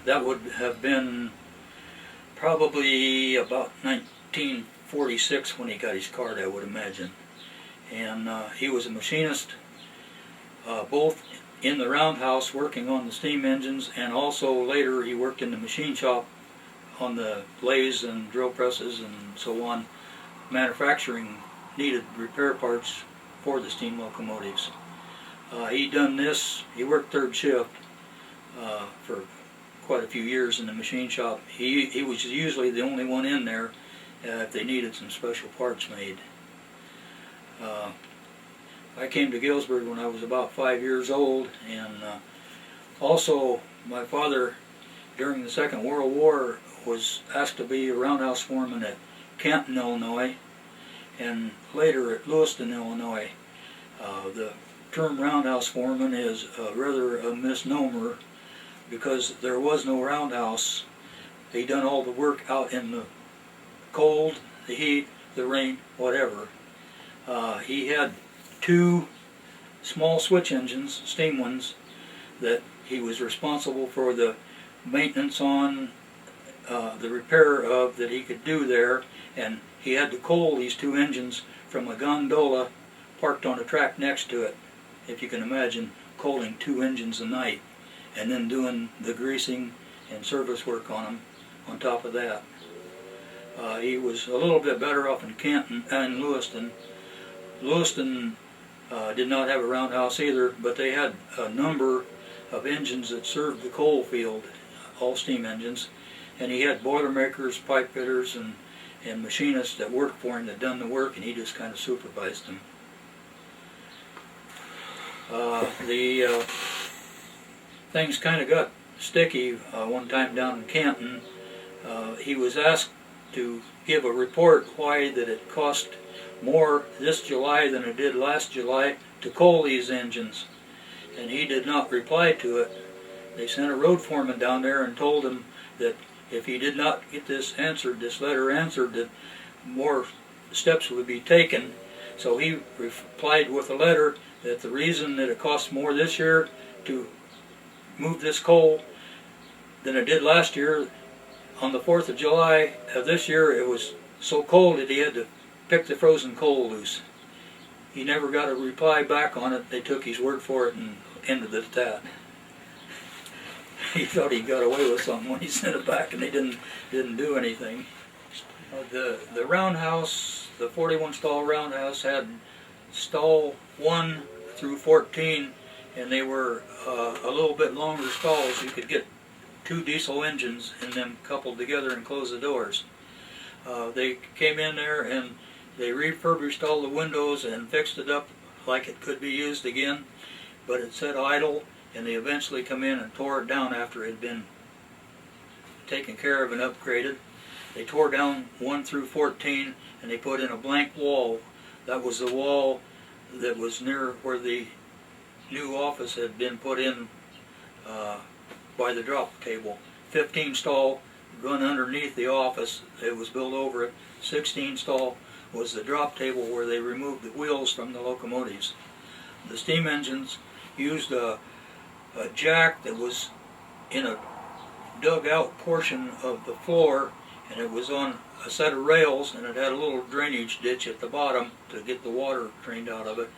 That would have been probably about 1946 when he got his card, I would imagine. And he was a machinist, both in the Roundhouse working on the steam engines, and also later he worked in the machine shop on the lathes and drill presses and so on, manufacturing needed repair parts for the steam locomotives. He worked third shift for quite a few years in the machine shop. He was usually the only one in there if they needed some special parts made. I came to Galesburg when I was about 5 years old, and also my father during the Second World War was asked to be a roundhouse foreman at Canton, Illinois, and later at Lewiston, Illinois. The term roundhouse foreman is rather a misnomer, because there was no roundhouse. He done all the work out in the cold, the heat, the rain, whatever. He had two small switch engines, steam ones, that he was responsible for the maintenance on, the repair of, that he could do there, and he had to coal these two engines from a gondola parked on a track next to it. If you can imagine coaling two engines a night and then doing the greasing and service work on them on top of that. He was a little bit better off in Canton and Lewiston. Lewiston Did not have a roundhouse either, but they had a number of engines that served the coal field, all steam engines, and he had boilermakers, pipe fitters, and machinists that worked for him that done the work, and he just kind of supervised them. The things kind of got sticky one time down in Canton. He was asked to give a report why that it cost more this July than it did last July to coal these engines, and he did not reply to it. They sent a road foreman down there and told him that if he did not get this letter answered, that more steps would be taken. So he replied with a letter that the reason that it costs more this year to move this coal than it did last year, on the 4th of July of this year, it was so cold that he had to pick the frozen coal loose. He never got a reply back on it. They took his word for it and ended it at that. He thought he got away with something when he sent it back, and they didn't do anything. The roundhouse, the 41 stall roundhouse, had stall 1 through 14, and they were a little bit longer stalls. You could get 2 diesel engines in them coupled together and close the doors. They came in there and they refurbished all the windows and fixed it up like it could be used again, but it sat idle, and they eventually come in and tore it down after it had been taken care of and upgraded. They tore down 1 through 14 and they put in a blank wall. That was the wall that was near where the new office had been put in by the drop table. 15 stall run underneath the office. It was built over it. 16 stall was the drop table where they removed the wheels from the locomotives. The steam engines used a jack that was in a dug out portion of the floor, and it was on a set of rails, and it had a little drainage ditch at the bottom to get the water drained out of it.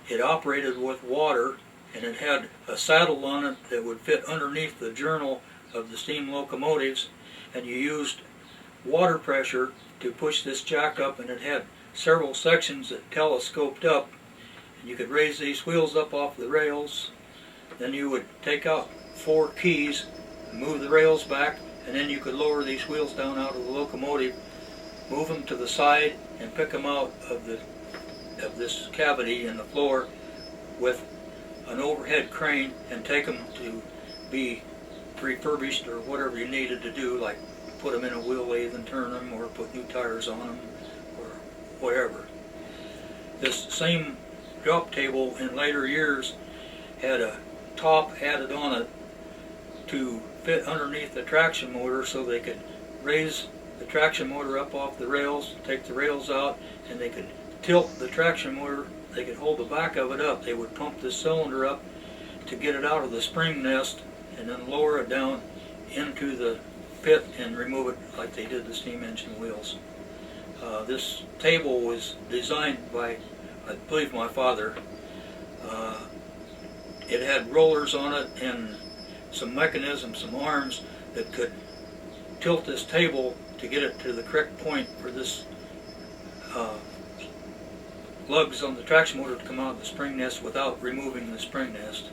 It operated with water, and it had a saddle on it that would fit underneath the journal of the steam locomotives, and you used water pressure to push this jack up, and it had several sections that telescoped up, and you could raise these wheels up off the rails. Then you would take out 4 keys, move the rails back, and then you could lower these wheels down out of the locomotive, move them to the side, and pick them out of this cavity in the floor with an overhead crane, and take them to be refurbished or whatever you needed to do, like put them in a wheel lathe and turn them, or put new tires on them, or whatever. This same drop table in later years had a top added on it to fit underneath the traction motor, so they could raise the traction motor up off the rails, take the rails out, and they could tilt the traction motor. They could hold the back of it up. They would pump this cylinder up to get it out of the spring nest, and then lower it down into the pit and remove it like they did the steam engine wheels. This table was designed by, I believe, my father. It had rollers on it and some mechanisms, some arms that could tilt this table to get it to the correct point for this lugs on the traction motor to come out of the spring nest without removing the spring nest.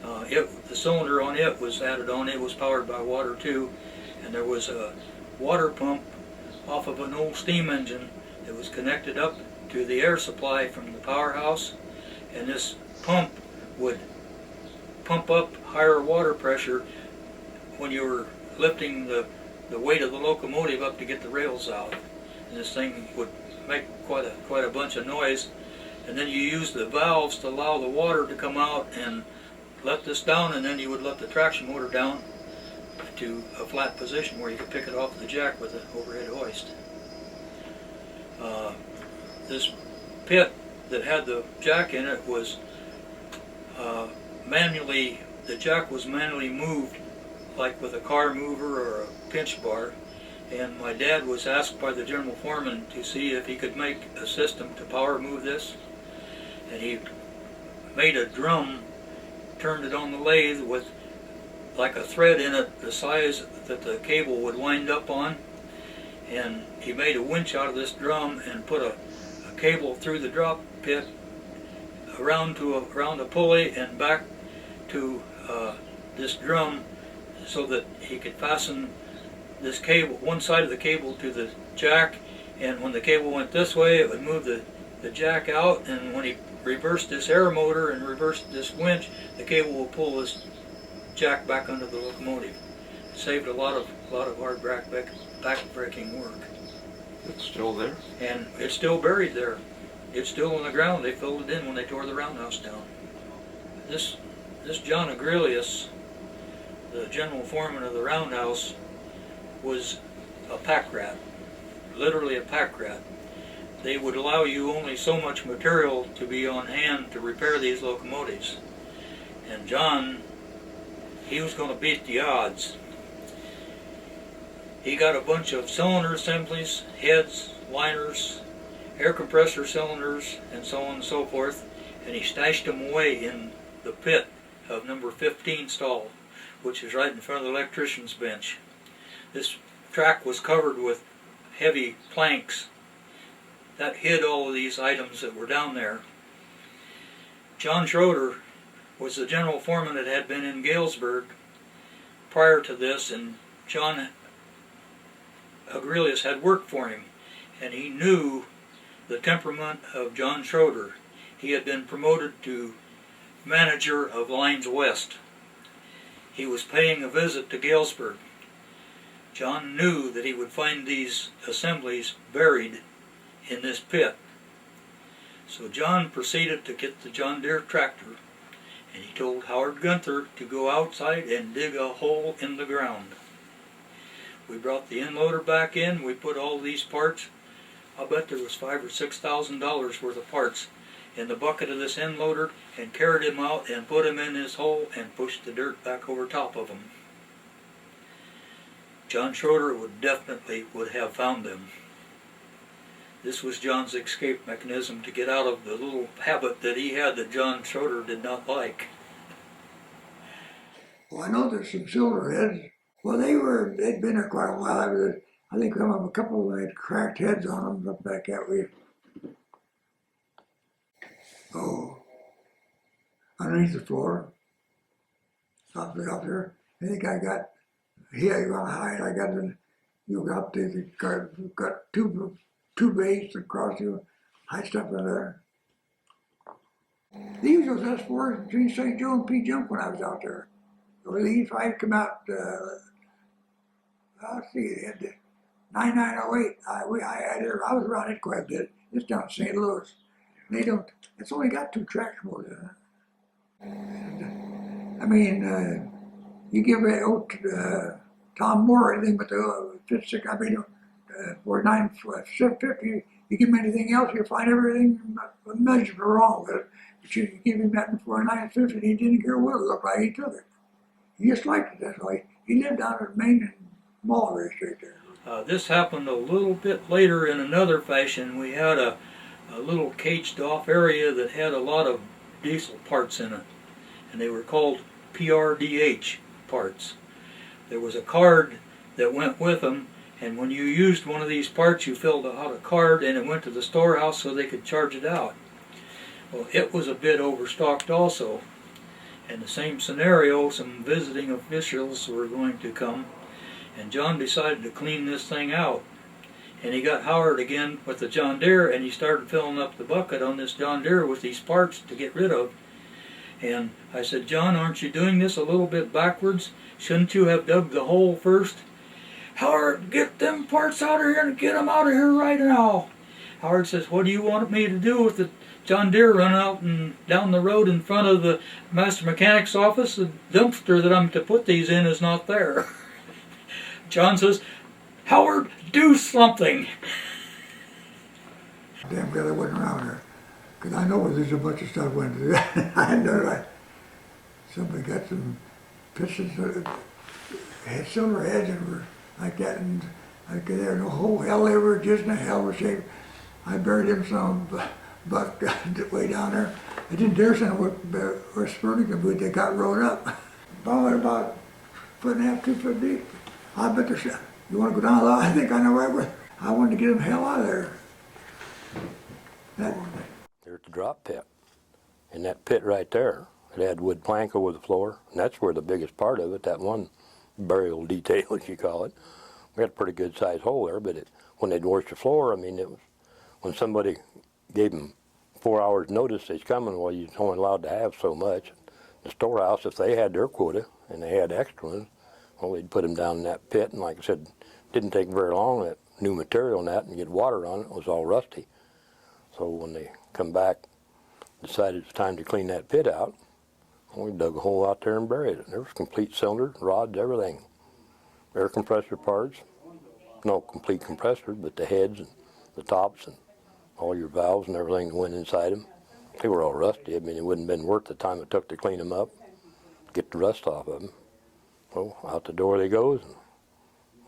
The cylinder on it was added on. It was powered by water too, and there was a water pump off of an old steam engine that was connected up to the air supply from the powerhouse, and this pump would pump up higher water pressure when you were lifting the weight of the locomotive up to get the rails out. And this thing would make quite a bunch of noise, and then you use the valves to allow the water to come out and let this down, and then you would let the traction motor down to a flat position where you could pick it off the jack with an overhead hoist. This pit that had the jack in it was the jack was manually moved, like with a car mover or a pinch bar, and my dad was asked by the general foreman to see if he could make a system to power move this, and he made a drum, turned it on the lathe with like a thread in it the size that the cable would wind up on, and he made a winch out of this drum and put a cable through the drop pit around a pulley and back to this drum, so that he could fasten this cable, one side of the cable, to the jack, and when the cable went this way, it would move the jack out, and when he reversed this air motor and reversed this winch, the cable will pull this jack back under the locomotive. It saved a lot of hard back-breaking work. It's still there? And it's still buried there. It's still on the ground. They filled it in when they tore the roundhouse down. This John Agrilius, the general foreman of the roundhouse, was a pack rat, literally a pack rat. They would allow you only so much material to be on hand to repair these locomotives. And John, he was going to beat the odds. He got a bunch of cylinder assemblies, heads, liners, air compressor cylinders, and so on and so forth, and he stashed them away in the pit of number 15 stall, which is right in front of the electrician's bench. This track was covered with heavy planks that hid all of these items that were down there. John Schroeder was the general foreman that had been in Galesburg prior to this, and John Agrilius had worked for him, and he knew the temperament of John Schroeder. He had been promoted to manager of Lines West. He was paying a visit to Galesburg. John knew that he would find these assemblies buried in this pit. So John proceeded to get the John Deere tractor, and he told Howard Gunther to go outside and dig a hole in the ground. We brought the end loader back in, we put all these parts, I'll bet there was $5,000 or $6,000 worth of parts in the bucket of this end loader, and carried him out and put him in this hole and pushed the dirt back over top of him. John Schroeder would have found them. This was John's escape mechanism to get out of the little habit that he had that John Schroeder did not like. Well, I know there's some silver heads. Well, they'd been there quite a while. I think a couple of them had cracked heads on them up back that way. Oh, underneath the floor, up there. I think I got here. You want to hide? I got got two baits across you, hide stuff in there. They used those S4s between St. Joe and P Jump when I was out there. These I'd come out. Let's see, they had the 9908. I was around it quite a bit. It's down in St. Louis. It's only got 2 tracks more than that. And, I mean, you give Tom Moore anything but the 56, for 950, you give him anything else, you'll find everything measured wrong with it. But you give him that for a 950, and he didn't care what it looked like, he took it. He just liked it that way. He lived down at Main and Mall Race right there. This happened a little bit later in another fashion. We had a little caged off area that had a lot of diesel parts in it, and they were called PRDH parts. There was a card that went with them, and when you used one of these parts, you filled out a card and it went to the storehouse so they could charge it out. Well, it was a bit overstocked also. In the same scenario, some visiting officials were going to come, and John decided to clean this thing out. And he got Howard again with the John Deere, and he started filling up the bucket on this John Deere with these parts to get rid of. And I said, John, aren't you doing this a little bit backwards? Shouldn't you have dug the hole first? Howard, get them parts out of here and get them out of here right now. Howard says, what do you want me to do with the John Deere running out and down the road in front of the master mechanic's office? The dumpster that I'm to put these in is not there. John says, Howard, do something. Damn glad I wasn't around there, because I know there's a bunch of stuff went through that. I know somebody got some pistons, had silver heads and were like that, and like there no whole hell they were just in a hell of a shape. I buried him some buck way down there. I didn't dare send where spurting them, but they got rolled up. About 1.5 to 2 foot deep. I bet there's, you want to go down? I think I know right where. I wanted to get them hell out of there. There's the drop pit. in that pit right there. It had wood plank over the floor, and that's where the biggest part of it, that one burial detail, as you call it. We had a pretty good sized hole there, but when they'd wash the floor, I mean, it was when somebody gave them 4 hours notice they's coming, well, you're only allowed to have so much. The storehouse, if they had their quota and they had extra ones, well, they'd put them down in that pit, and like I said, didn't take very long, that new material in that, and get water on it, was all rusty. So when they come back, decided it's time to clean that pit out, we dug a hole out there and buried it. There was complete cylinders, rods, everything. Air compressor parts, no complete compressor, but the heads and the tops and all your valves and everything that went inside them. They were all rusty. I mean, it wouldn't have been worth the time it took to clean them up, get the rust off of them. Well, out the door they goes, and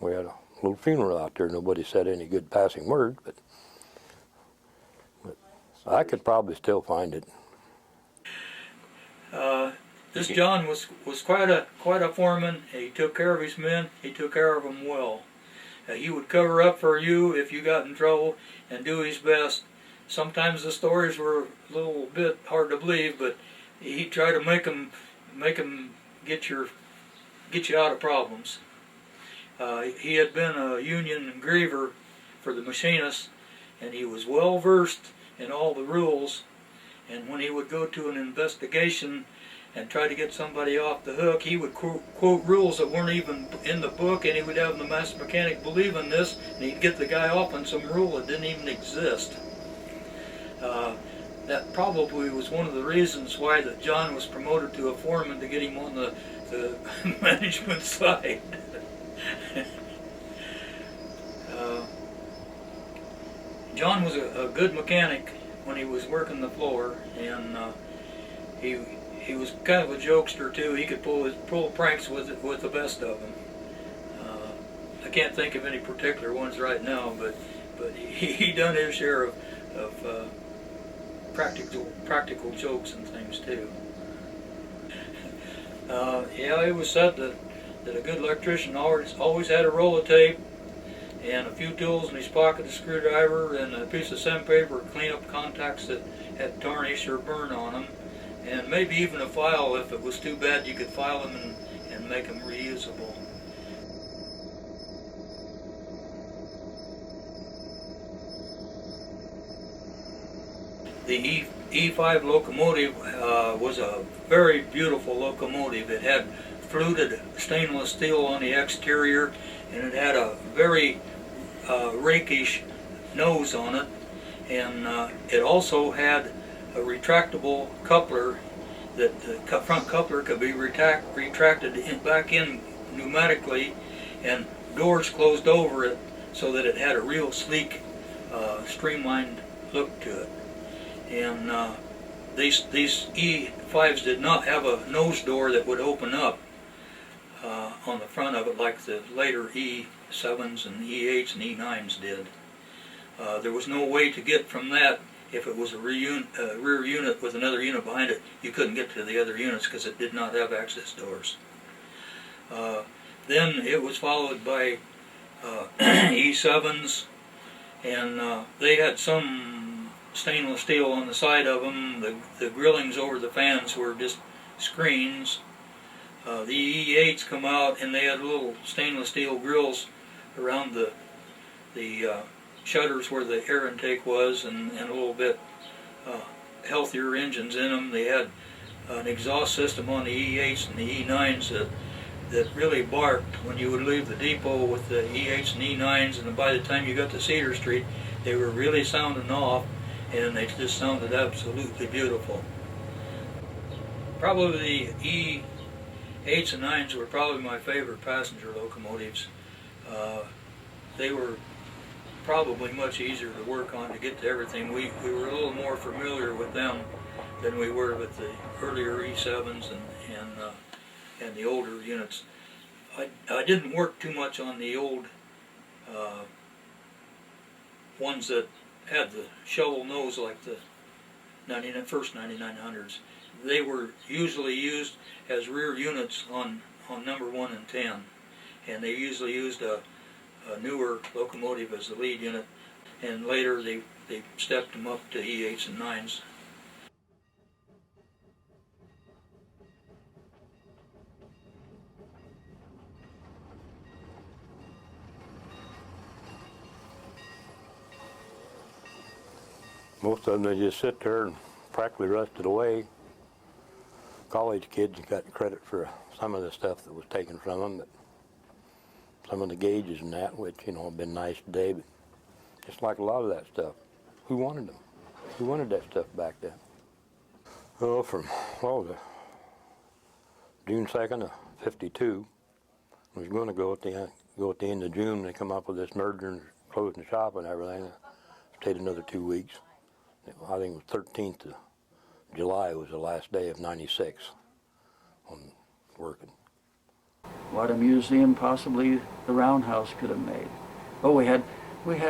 we had a little funeral out there. Nobody said any good passing words, but I could probably still find it. This John was quite a foreman. He took care of his men. He took care of them well. He would cover up for you if you got in trouble and do his best. Sometimes the stories were a little bit hard to believe, but he'd try to make them get you out of problems. He had been a union engraver for the machinists, and he was well versed in all the rules. And when he would go to an investigation and try to get somebody off the hook, he would quote rules that weren't even in the book, and he would have the master mechanic believe in this, and he'd get the guy off on some rule that didn't even exist. That probably was one of the reasons why that John was promoted to a foreman, to get him on the management side. John was a good mechanic when he was working the floor, and he was kind of a jokester too. He could pull pranks with the best of them. I can't think of any particular ones right now, but he done his share of practical jokes and things too. Yeah, it was said that a good electrician always had a roll of tape and a few tools in his pocket, a screwdriver and a piece of sandpaper to clean up contacts that had tarnish or burn on them, and maybe even a file. If it was too bad, you could file them and make them reusable. The E5 locomotive was a very beautiful locomotive. It had fluted stainless steel on the exterior, and it had a very rakish nose on it, and it also had a retractable coupler. That the front coupler could be retracted back in pneumatically, and doors closed over it so that it had a real sleek, streamlined look to it. And these E5s did not have a nose door that would open up on the front of it like the later E7s and E8s and E9s did. There was no way to get from that. If it was a rear unit with another unit behind it, you couldn't get to the other units because it did not have access doors. Then it was followed by E7s, and they had some stainless steel on the side of them. The grillings over the fans were just screens. The E8s come out, and they had little stainless steel grills around the shutters where the air intake was, and a little bit healthier engines in them. They had an exhaust system on the E8s and the E9s that really barked when you would leave the depot with the E8s and E9s, and by the time you got to Cedar Street, they were really sounding off, and they just sounded absolutely beautiful. Probably the E8s and 9s were probably my favorite passenger locomotives. They were probably much easier to work on, to get to everything. We were a little more familiar with them than we were with the earlier E7s and the older units. I didn't work too much on the old ones that had the shovel nose like the first 9900s. They were usually used as rear units on number 1 and 10, and they usually used a newer locomotive as the lead unit, and later they stepped them up to E8s and 9s. Most of them, they just sit there and practically rusted away. College kids got credit for some of the stuff that was taken from them, but some of the gauges and that, which, you know, have been nice today, but just like a lot of that stuff, who wanted them? Who wanted that stuff back then? Oh, from, what was it, June 2nd of '52, I was going to go at the end of June. They come up with this merger and closing the shop and everything. I stayed another 2 weeks. I think it was 13th of July was the last day of '96 on working. What a museum possibly the Roundhouse could have made. Oh, we had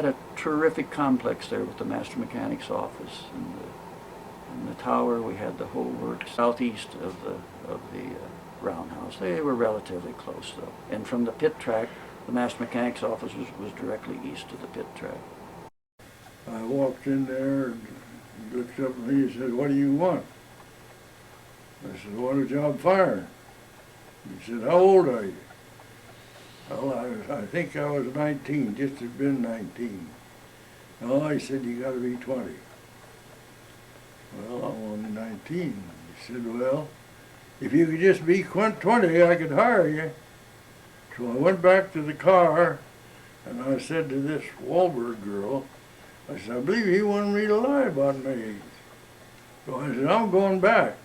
a terrific complex there with the master mechanic's office and the tower. We had the whole works southeast of the Roundhouse. They were relatively close though. And from the pit track, the master mechanic's office was directly east of the pit track. I walked in there and he looked up at me and said, "What do you want?" I said, "I want a job firing." He said, "How old are you?" Well, I think I was 19, just had been 19. Oh, he said, "You got to be 20. Well, I'm only 19. He said, "Well, if you could just be 20, I could hire you." So I went back to the car and I said to this Wahlberg girl, I said, "I believe he wanted me to lie about my age." So I said, "I'm going back."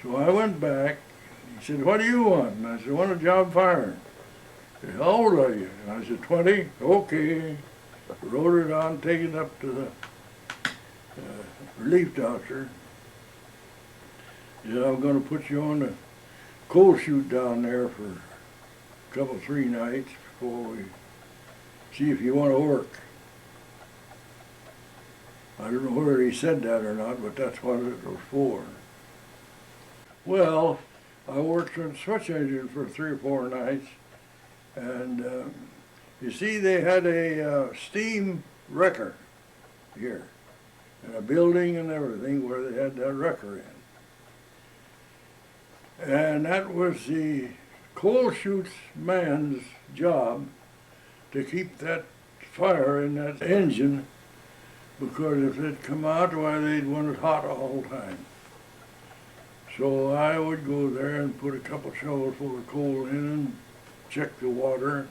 So I went back. He said, "What do you want?" And I said, "I want a job firing." He said, "How old are you?" And I said, 20. "Okay." Wrote it on, take it up to the relief doctor. He said, "I'm going to put you on the coal chute down there for a couple, 3 nights before we see if you want to work." I don't know whether he said that or not, but that's what it was for. Well, I worked on the switch engine for 3 or 4 nights, and you see they had a steam wrecker here, and a building and everything where they had that wrecker in. And that was the coal chute man's job to keep that fire in that engine, because if it come out, why, they'd want it hot all the time. So I would go there and put a couple shovels full of coal in and check the water.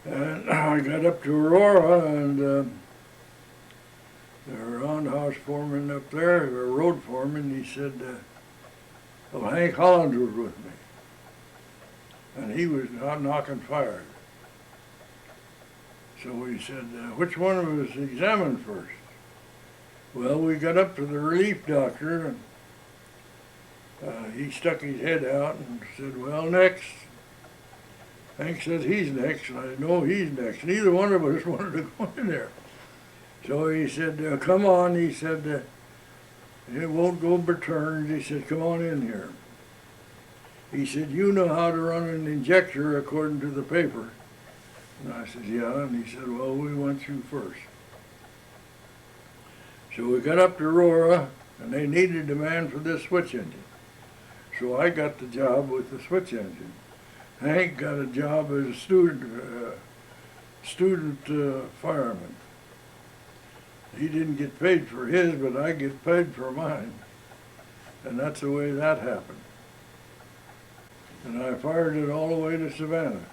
And I got up to Aurora, and the Roundhouse foreman up there, the road foreman, he said, "Oh, Hank Holland was with me." And he was not knocking fires. So he said, "Which one of us examined first?" Well, we got up to the relief doctor, and he stuck his head out and said, "Well, next." Hank said, "He's next," and I know he's next. Neither one of us wanted to go in there. So he said, "Come on," he said, "it won't go by turns." He said, "Come on in here." He said, "You know how to run an injector according to the paper." And I said, "Yeah," and he said, "Well, we want you first." So we got up to Aurora, and they needed a man for this switch engine. So I got the job with the switch engine. Hank got a job as a student fireman. He didn't get paid for his, but I get paid for mine. And that's the way that happened. And I fired it all the way to Savannah.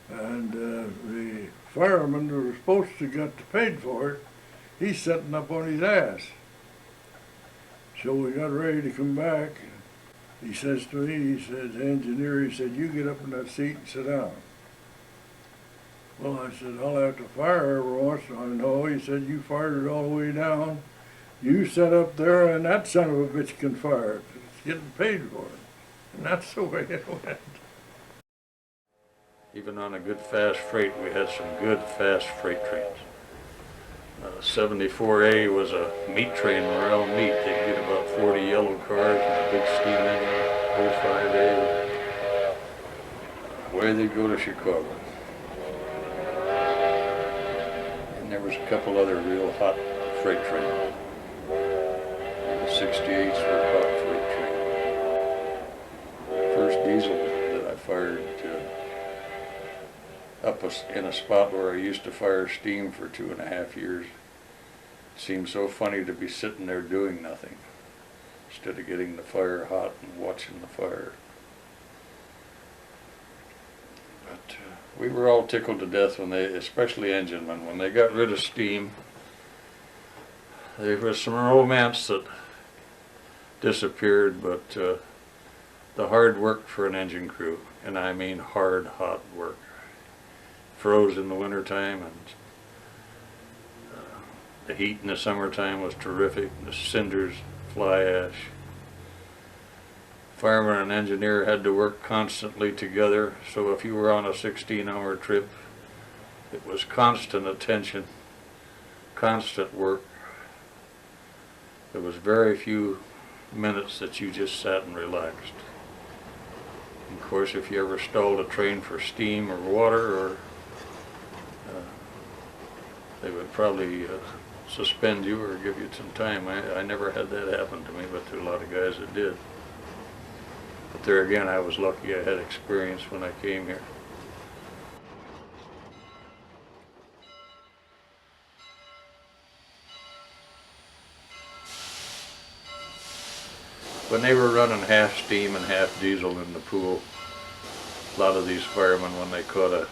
And the fireman who was supposed to get paid for it, he's sitting up on his ass. So we got ready to come back. He says to me, he said, "The engineer," he said, "you get up in that seat and sit down." Well, I said, "I'll have to fire every once in a while." "No," he said, "you fired it all the way down. You sat up there, and that son of a bitch can fire it. It's getting paid for it." And that's the way it went. Even on a good fast freight, we had some good fast freight trains. 74A was a meat train, morale meat. They'd get about 40 yellow cars and a big steam engine. 05A, away they'd go to Chicago. And there was a couple other real hot freight trains. The 68s were a hot freight train. First diesel that I fired in a spot where I used to fire steam for 2.5 years. It seemed so funny to be sitting there doing nothing instead of getting the fire hot and watching the fire. But we were all tickled to death when they, especially enginemen, when they got rid of steam. There was some romance that disappeared, but the hard work for an engine crew, and I mean hard, hot work. Froze in the wintertime, and the heat in the summertime was terrific. The cinders, fly ash. Fireman and engineer had to work constantly together, so if you were on a 16-hour trip, it was constant attention, constant work. There was very few minutes that you just sat and relaxed. Of course, if you ever stalled a train for steam or water, or they would probably suspend you or give you some time. I never had that happen to me, but there are a lot of guys that did. But there again, I was lucky I had experience when I came here. When they were running half steam and half diesel in the pool, a lot of these firemen, when they caught a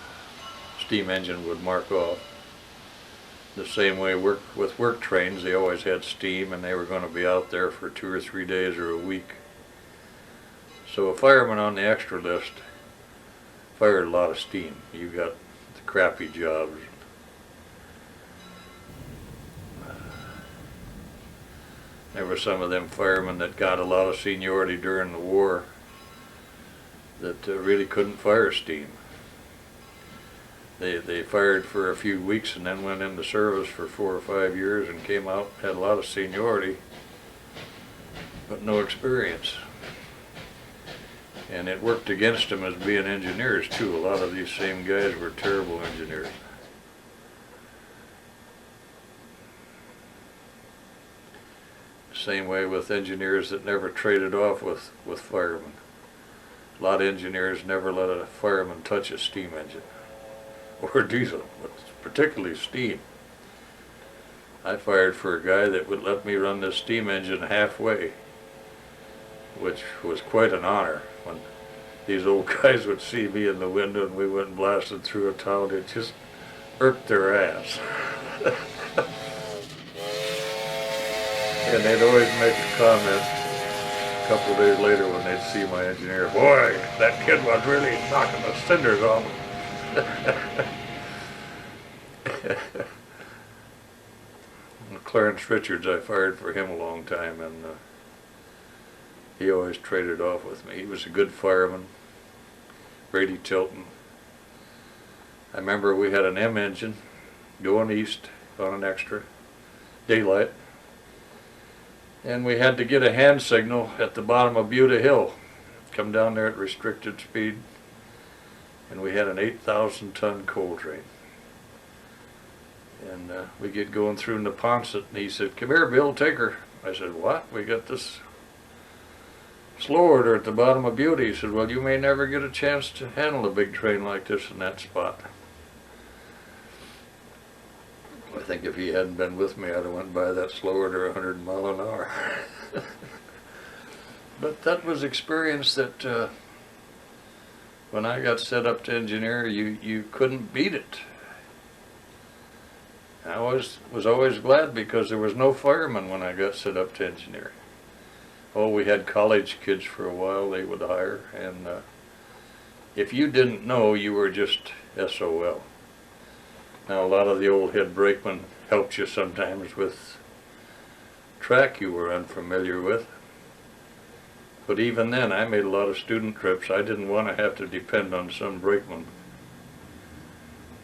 steam engine, would mark off. The same way with work trains, they always had steam and they were going to be out there for 2 or 3 days or a week. So a fireman on the extra list fired a lot of steam. You got the crappy jobs. There were some of them firemen that got a lot of seniority during the war that really couldn't fire steam. They fired for a few weeks and then went into service for 4 or 5 years and came out, had a lot of seniority, but no experience. And it worked against them as being engineers too. A lot of these same guys were terrible engineers. Same way with engineers that never traded off with firemen. A lot of engineers never let a fireman touch a steam engine or diesel, but particularly steam. I fired for a guy that would let me run this steam engine halfway, which was quite an honor. When these old guys would see me in the window and we went blasting through a town, it just irked their ass. And they'd always make a comment a couple of days later when they'd see my engineer, "Boy, that kid was really knocking the cinders off him." Clarence Richards, I fired for him a long time, and he always traded off with me. He was a good fireman. Brady Tilton. I remember we had an M engine going east on an extra daylight, and we had to get a hand signal at the bottom of Buda Hill, come down there at restricted speed, and we had an 8,000-ton coal train. And we get going through Neponset, and he said, "Come here, Bill, take her." I said, "What? We got this slow order at the bottom of Butte." He said, "Well, you may never get a chance to handle a big train like this in that spot." I think if he hadn't been with me, I'd have went by that slow order 100 miles an hour. But that was experience that when I got set up to engineer, you couldn't beat it. I was always glad because there was no fireman when I got set up to engineer. Oh, we had college kids for a while they would hire, and if you didn't know, you were just SOL. Now, a lot of the old head brakemen helped you sometimes with track you were unfamiliar with. But even then, I made a lot of student trips. I didn't want to have to depend on some brakeman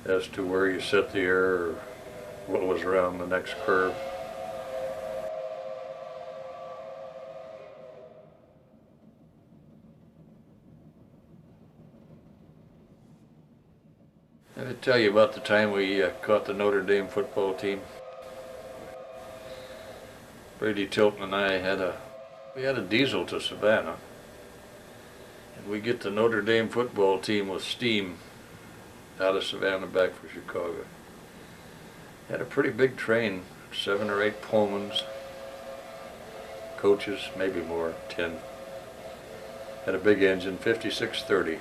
as to where you set the air or what was around the next curve. Let me tell you about the time we caught the Notre Dame football team. Brady Tilton and I had a diesel to Savannah, and we get the Notre Dame football team with steam out of Savannah back for Chicago. Had a pretty big train, 7 or 8 Pullmans, coaches, maybe more, 10. Had a big engine, 5630.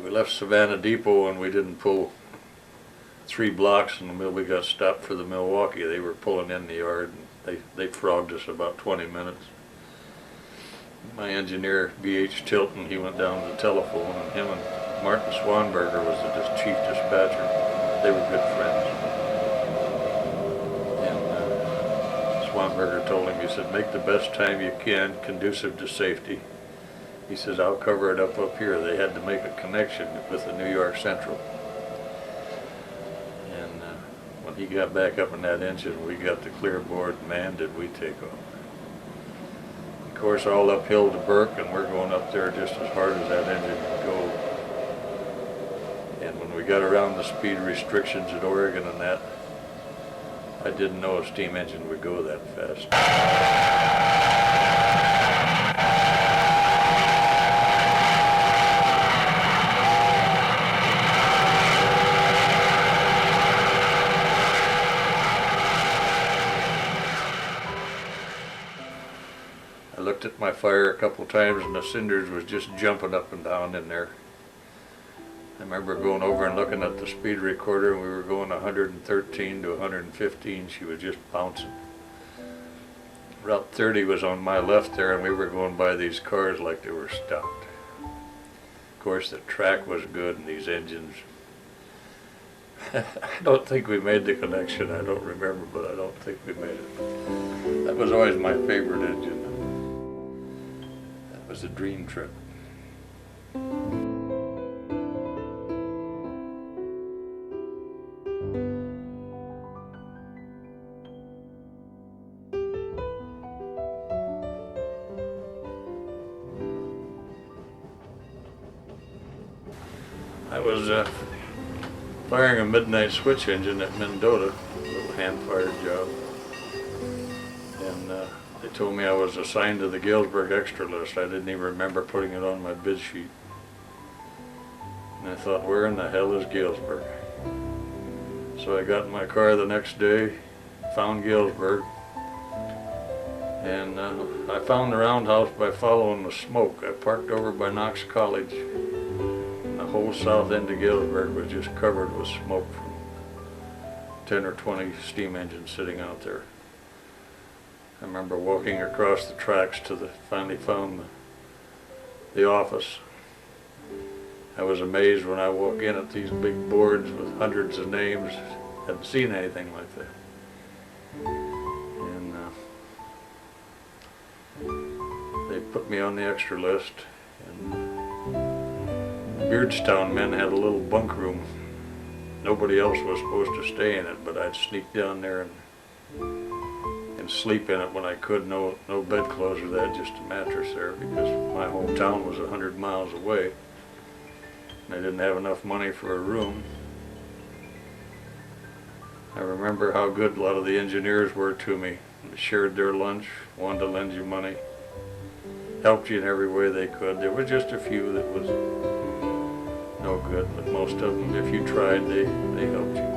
We left Savannah Depot and we didn't pull 3 blocks until we got stopped for the Milwaukee. They were pulling in the yard and they frogged us about 20 minutes. My engineer, B.H. Tilton, he went down to the telephone, and him and Martin Swanberger was the chief dispatcher. They were good friends. And Swanberger told him, he said, make the best time you can, conducive to safety. He says, I'll cover it up here. They had to make a connection with the New York Central. And when he got back up in that engine, we got the clear board, man, did we take off. Of course, all uphill to Burke, and we're going up there just as hard as that engine could go. And when we got around the speed restrictions at Oregon and that, I didn't know a steam engine would go that fast. I looked at my fire a couple times and the cinders was just jumping up and down in there. I remember going over and looking at the speed recorder, and we were going 113 to 115. She was just bouncing. Route 30 was on my left there, and we were going by these cars like they were stopped. Of course, the track was good, and these engines. I don't think we made the connection. I don't remember, but I don't think we made it. That was always my favorite engine. That was a dream trip. I was firing a midnight switch engine at Mendota, a little hand-fired job, and they told me I was assigned to the Galesburg extra list. I didn't even remember putting it on my bid sheet. And I thought, where in the hell is Galesburg? So I got in my car the next day, found Galesburg, and I found the Roundhouse by following the smoke. I parked over by Knox College. The whole south end of Galesburg was just covered with smoke from 10 or 20 steam engines sitting out there. I remember walking across the tracks finally found the office. I was amazed when I walked in at these big boards with hundreds of names. Hadn't seen anything like that. And they put me on the extra list. And Beardstown men had a little bunk room. Nobody else was supposed to stay in it, but I'd sneak down there and sleep in it when I could. No bedclothes or that, just a mattress there, because my hometown was 100 miles away. And I didn't have enough money for a room. I remember how good a lot of the engineers were to me. They shared their lunch, wanted to lend you money, helped you in every way they could. There were just a few that was no good, but most of them, if you tried, they helped you.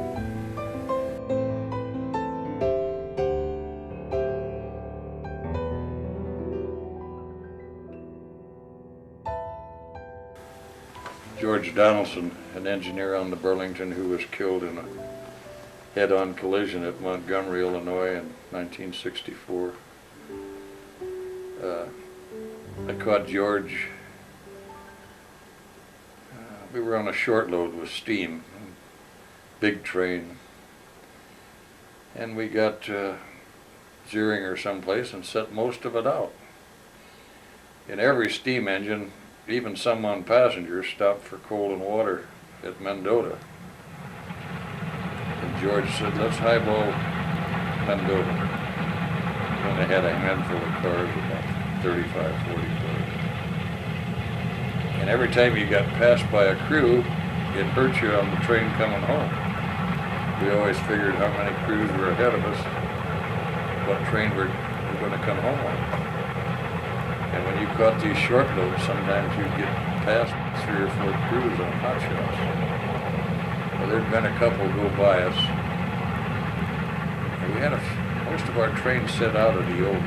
George Donaldson, an engineer on the Burlington who was killed in a head-on collision at Montgomery, Illinois in 1964. I caught George. We were on a short load with steam, big train, and we got Zeringer someplace and set most of it out. In every steam engine, even some on passengers, stopped for coal and water at Mendota. And George said, let's highball Mendota. And they had a handful of cars, about 35, 40 cars. And every time you got passed by a crew, it hurt you on the train coming home. We always figured how many crews were ahead of us, what train we're going to come home on. And when you caught these short loads, sometimes you'd get passed 3 or 4 crews on hot shots. Well, there'd been a couple go by us. And we had most of our trains set out at Eola.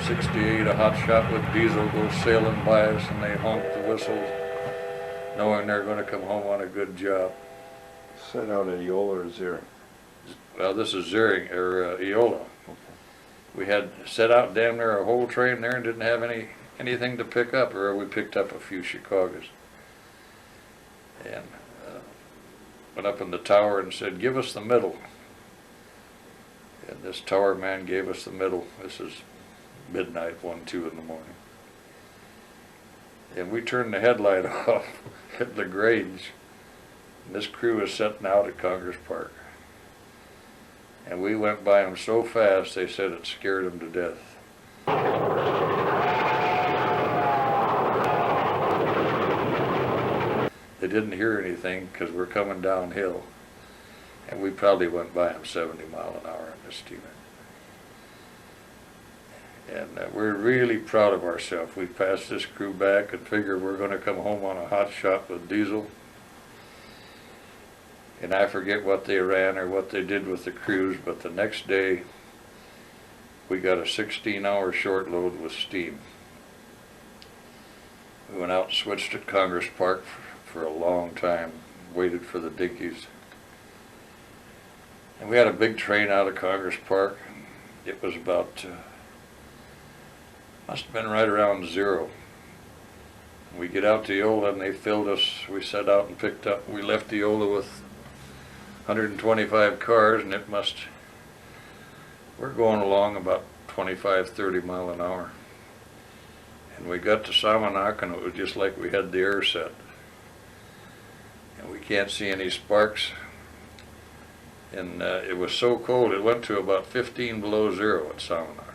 68, a hot shot with diesel goes sailing by us, and they honk the whistles, knowing they're going to come home on a good job. Set out at Eola or Zering? Well, this is Zering, or Eola. We had set out damn near a whole train there and didn't have anything to pick up, or we picked up a few Chicago's. And went up in the tower and said, "Give us the middle." And this tower man gave us the middle. This is midnight, 1, 2 in the morning. And we turned the headlight off at LaGrange. And this crew was setting out at Congress Park. And we went by them so fast, they said it scared them to death. They didn't hear anything because we're coming downhill. And we probably went by them 70 miles an hour in this steamer. And we're really proud of ourselves. We passed this crew back and figured we're going to come home on a hot shot with diesel. And I forget what they ran or what they did with the crews, but the next day we got a 16-hour short load with steam. We went out and switched at Congress Park for a long time, waited for the dinkies. And we had a big train out of Congress Park. It was about, must have been right around 0. We get out to Eola and they filled us. We set out and picked up. We left Eola with 125 cars, and we're going along about 25, 30 mile an hour. And we got to Salmonak, and it was just like we had the air set. And we can't see any sparks. And it was so cold, it went to about 15 below 0 at Salmonak.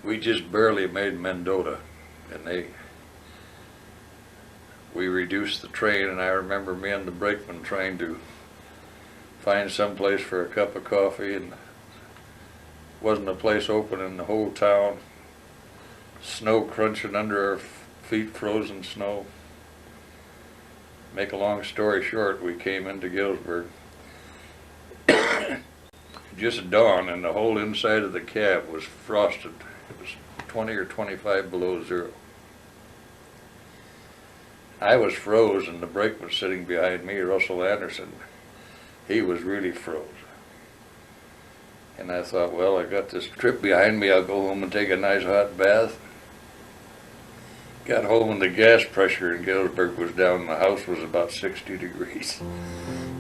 We just barely made Mendota, and we reduced the train, and I remember me and the brakeman trying to find some place for a cup of coffee, and wasn't a place open in the whole town. Snow crunching under our feet, frozen snow. Make a long story short, we came into Galesburg. Just dawn, and the whole inside of the cab was frosted. It was 20 or 25 below 0. I was froze, and the brakeman sitting behind me, Russell Anderson, he was really froze. And I thought, well, I got this trip behind me, I'll go home and take a nice hot bath. Got home and the gas pressure in Galesburg was down, and the house was about 60 degrees.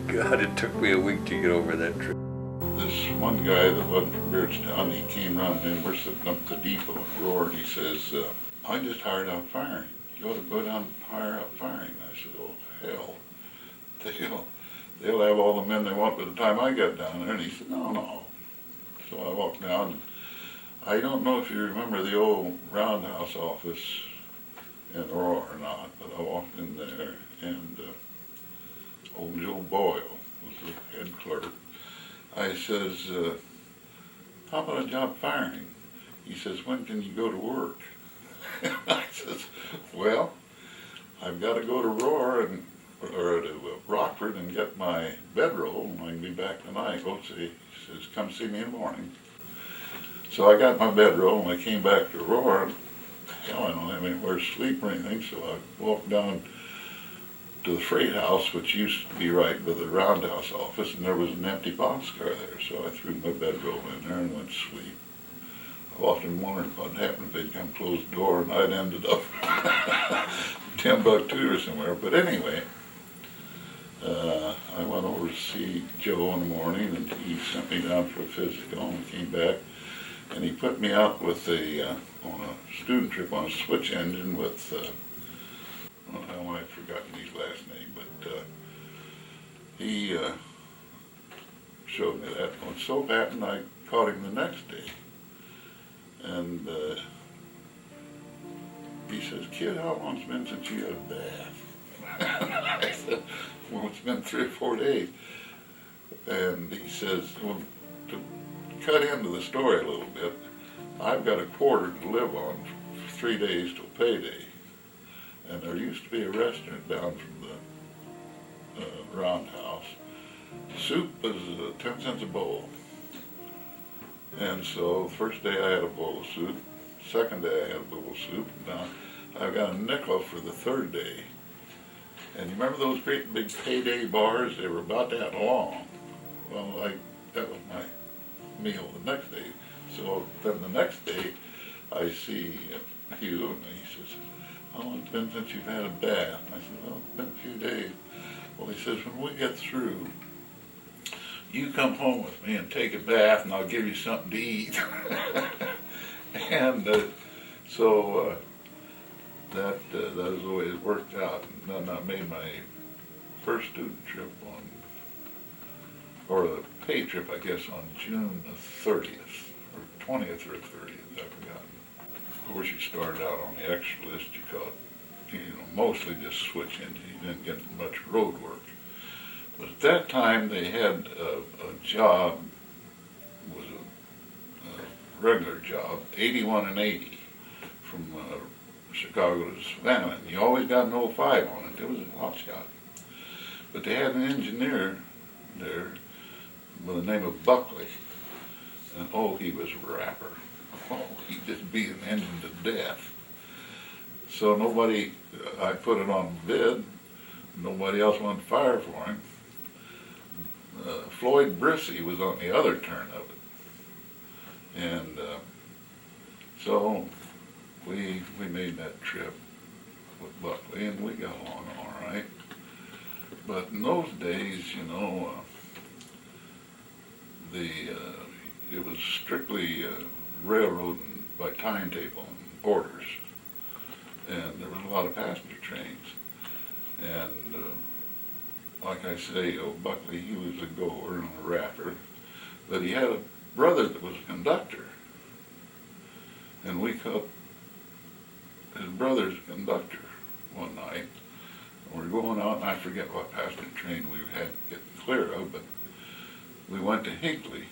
God, it took me a week to get over that trip. This one guy that wasn't from Beardstown, he came around and we're sitting up at the depot in Roar, and he says, I just hired out firing. You ought to go down and hire out firing. I said, oh, hell. They'll have all the men they want by the time I get down there. And he said, no. So I walked down, and I don't know if you remember the old Roundhouse office in Aurora or not, but I walked in there, and old Joe Boyle was the head clerk. I says, how about a job firing? He says, when can you go to work? And I says, well, I've got to go to Roar or to Rockford and get my bedroll, and I can be back tonight. He says, come see me in the morning. So I got my bedroll, and I came back to Roar, and hell, I don't have anywhere to sleep or anything, so I walked down to the freight house, which used to be right by the Roundhouse office, and there was an empty boxcar there, so I threw my bedroll in there and went to sleep. I've often wondered what happened if they'd come close the door and I'd ended up Timbuktu or somewhere. But anyway, I went over to see Joe in the morning, and he sent me down for a physical, and came back, and he put me out with on a student trip on a switch engine with, I've forgotten his last name, but he showed me that. Well, it so happened I caught him the next day. And he says, kid, how long's it been since you had a bath? And I said, well, it's been 3 or 4 days. And he says, well, to cut into the story a little bit, I've got a quarter to live on 3 days till payday. And there used to be a restaurant down from the Roundhouse. Soup was 10 cents a bowl. And so first day I had a bowl of soup, second day I had a bowl of soup. Now I got a nickel for the third day. And you remember those great big payday bars? They were about that long. Well, that was my meal the next day. So then the next day I see Hugh and he says, "How long has it been since you've had a bath?" And I said, "Well, it's been a few days." Well, he says, "When we get through, you come home with me and take a bath and I'll give you something to eat." And so that is the way it worked out. And then I made my first student trip or a pay trip, I guess, on June the 30th, or 20th or 30th, I've forgotten. Of course, you started out on the extra list. You caught, mostly just switch engine. You didn't get much road work. But at that time, they had a job, was a regular job, 81 and 80 from Chicago to Savannah. And you always got an 05 on it. It was a hot shot. But they had an engineer there by the name of Buckley. And oh, he was a rapper. Oh, he just beat an engine to death. So I put it on bid. Nobody else wanted to fire for him. Floyd Brissy was on the other turn of it. And so we made that trip with Buckley, and we got along all right. But in those days, it was strictly railroading by timetable and orders. And there was a lot of passenger trains. And like I say, Buckley, he was a goer and a rapper, but he had a brother that was a conductor. And we caught his brother's conductor one night. And we're going out, and I forget what passenger train we had to get clear of, but we went to Hinckley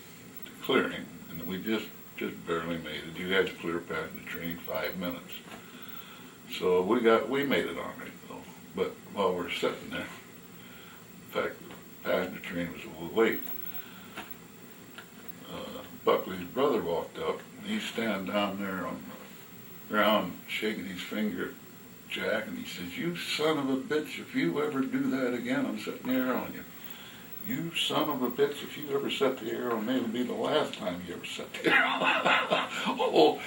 to clearing, and we just barely made it. You had to clear a passenger train 5 minutes. So we made it on it though. But while we're sitting there, in fact, the passenger train was a little late. Buckley's brother walked up, and he's standing down there on the ground shaking his finger at Jack, and he says, "You son of a bitch, if you ever do that again, I'm setting the arrow on you. You son of a bitch, if you ever set the arrow on me, it'll be the last time you ever set the arrow." Oh,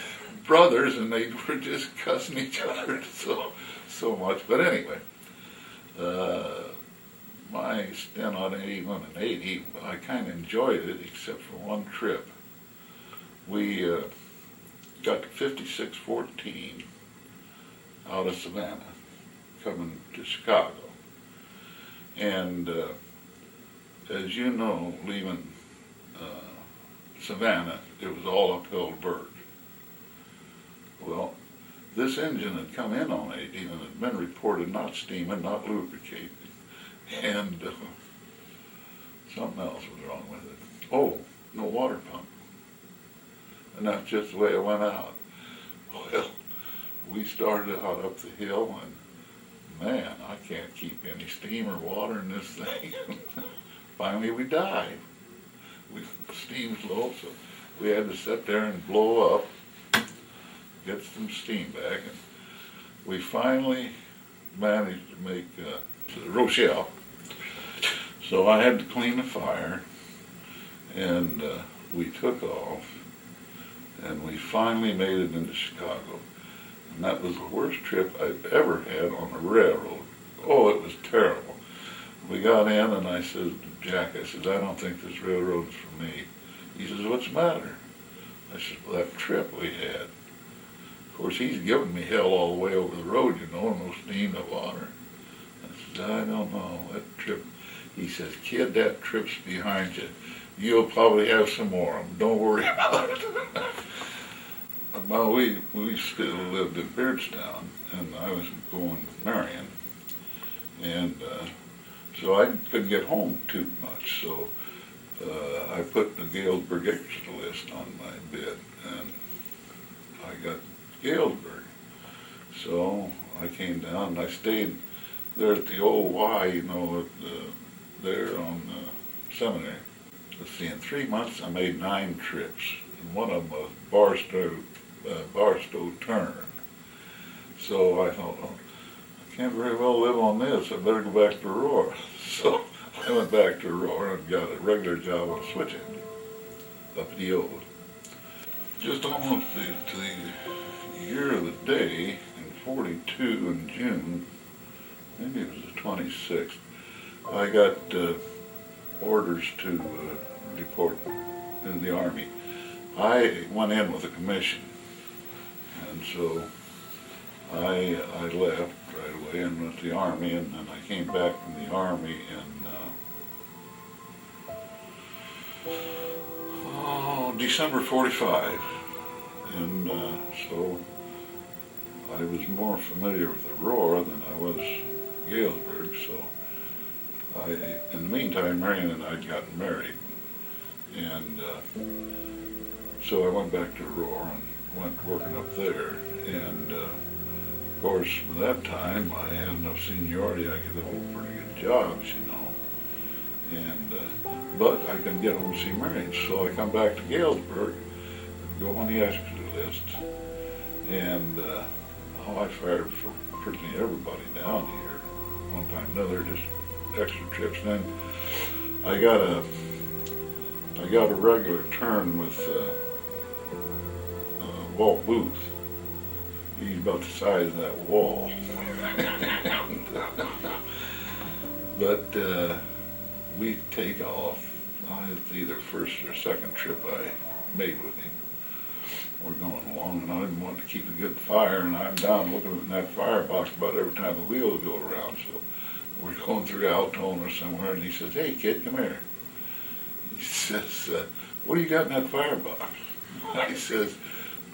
brothers, and they were just cussing each other so much. But anyway, my stint on 81 and 80, I kind of enjoyed it, except for one trip. We got to 5614 out of Savannah, coming to Chicago. And as you know, leaving Savannah, it was all uphill berg. Well, this engine had come in on 80 and had been reported not steaming, not lubricated, and something else was wrong with it. Oh, no water pump. And that's just the way it went out. Well, we started out up the hill, and man, I can't keep any steam or water in this thing. Finally, we died. Steam's low, so we had to sit there and blow up, get some steam back, and we finally managed to make Rochelle. So I had to clean the fire, and we took off, and we finally made it into Chicago. And that was the worst trip I've ever had on a railroad. Oh, it was terrible. We got in, and I said to Jack, I said, "I don't think this railroad is for me." He says, "What's the matter?" I said, "Well, that trip we had." Of course, he's giving me hell all the way over the road, no steam, no water. I said, "I don't know, that trip." He says, "Kid, that trip's behind you. You'll probably have some more of them. Don't worry about it." Well, we still lived in Beardstown, and I was going with Marion, and so I couldn't get home too much. So I put the Galesburg extra list on my bid, and I got Galesburg. So I came down and I stayed there at the old Y, you know, there on Seminary. Let's see, in 3 months I made 9 trips, and one of them was Barstow turn. So I thought, oh, I can't very well live on this, I better go back to Aurora. So I went back to Aurora and got a regular job on a switch engine up at the old. Just almost to the year of the day, in 42 in June, maybe it was the 26th, I got orders to report in the Army. I went in with a commission, and so I left right away and went to the Army, and then I came back from the Army in December 45, and so I was more familiar with Aurora than I was Galesburg, so in the meantime, Marion and I had gotten married, and so I went back to Aurora and went working up there, and of course, by that time, I had enough seniority, I could hold pretty good jobs, you know, and but I couldn't get home to see Marion, so I come back to Galesburg, go on the extra list, and I fired for pretty much everybody down here, one time or another, just extra trips. Then I got a regular turn with Walt Booth. He's about the size of that wall. But we take off. It's either first or second trip I made with him. We're going along, and I didn't want to keep a good fire, and I'm down looking at that firebox about every time the wheels go around. So we're going through Altoona or somewhere, and he says, "Hey, kid, come here." He says, "What do you got in that firebox?" I says,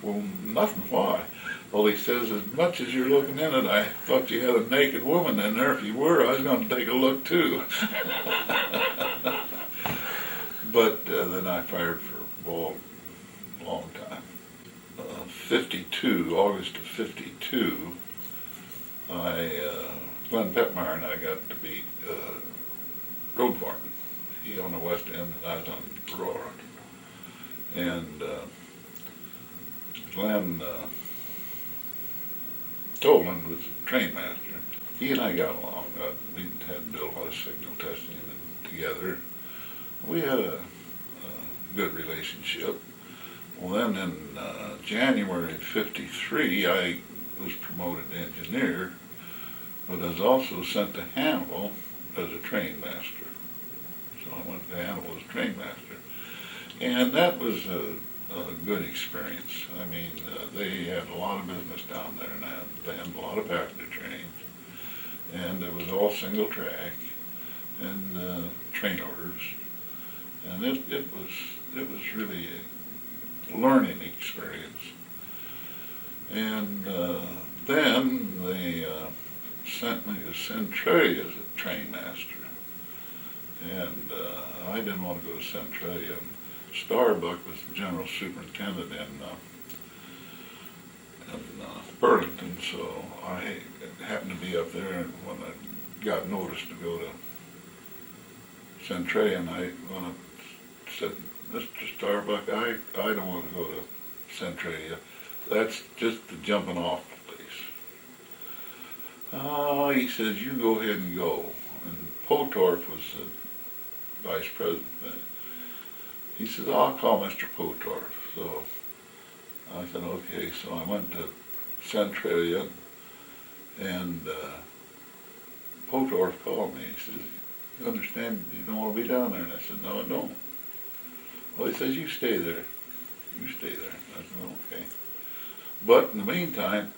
"Well, nothing. Why?" Well, he says, "As much as you're looking in it, I thought you had a naked woman in there. If you were, I was going to take a look too." But then I fired for Walt a long time. 52, August of 52, Glenn Petmeyer and I got to be road foreman. He on the west end and I was on Aurora. And Glenn Tolan was a train master. He and I got along. We had to do a lot of signal testing together. We had a good relationship. Well, then in January of 53, I was promoted to engineer, but I was also sent to Hannibal as a train master. So I went to Hannibal as a train master. And that was a good experience. I mean, they had a lot of business down there, and they had a lot of passenger trains. And it was all single track and train orders. And it was really a learning experience. And then they sent me to Centralia as a train master. And I didn't want to go to Centralia. Starbuck was the general superintendent in Burlington, so I happened to be up there, and when I got noticed to go to Centralia, and I went up and said, "Mr. Starbuck, I don't want to go to Centralia. That's just the jumping off place." Oh, he says, "You go ahead and go." And Potorf was the vice president then. He said, "I'll call Mr. Potorf." So I said, "Okay." So I went to Centralia, and Potorf called me. He says, "You understand you don't want to be down there?" And I said, "No, I don't." Well, he says, "You stay there. You stay there." I said, "Okay." But in the meantime,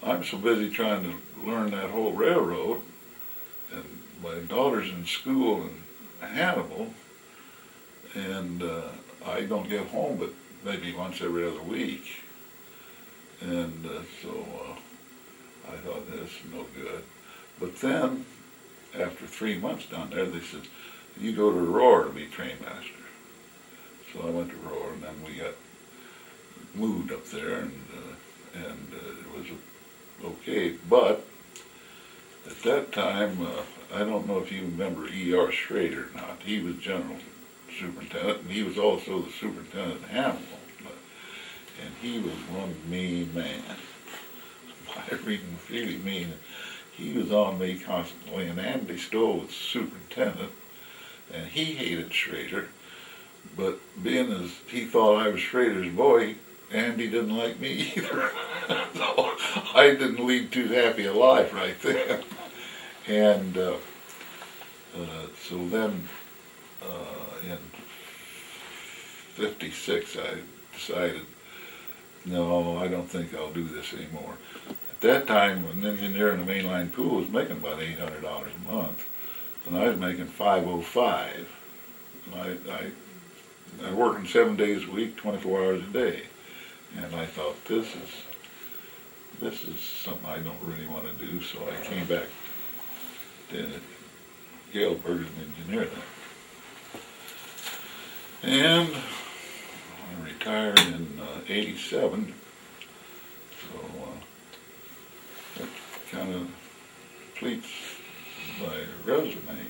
I'm so busy trying to learn that whole railroad, and my daughter's in school in Hannibal, and I don't get home but maybe once every other week. And so I thought, this is no good. But then, after 3 months down there, they said, "You go to Aurora to be train master." So I went to Aurora, and then we got moved up there, and it was Okay, but at that time, I don't know if you remember E.R. Schrader or not. He was general superintendent, and he was also the superintendent of Hamilton. And he was one mean man. By reading really mean. He was on me constantly, and Andy Stoll was superintendent, and he hated Schrader. But being as he thought I was Schrader's boy, Andy didn't like me either. So I didn't lead too happy a life right then. And so then in '56 I decided, no, I don't think I'll do this anymore. At that time, an engineer in a mainline pool was making about $800 a month, and I was making $505. And I working 7 days a week, 24 hours a day, and I thought this is something I don't really want to do. So I came back to Galesburg as an engineer then, and I retired in '87. So that kind of completes my resume.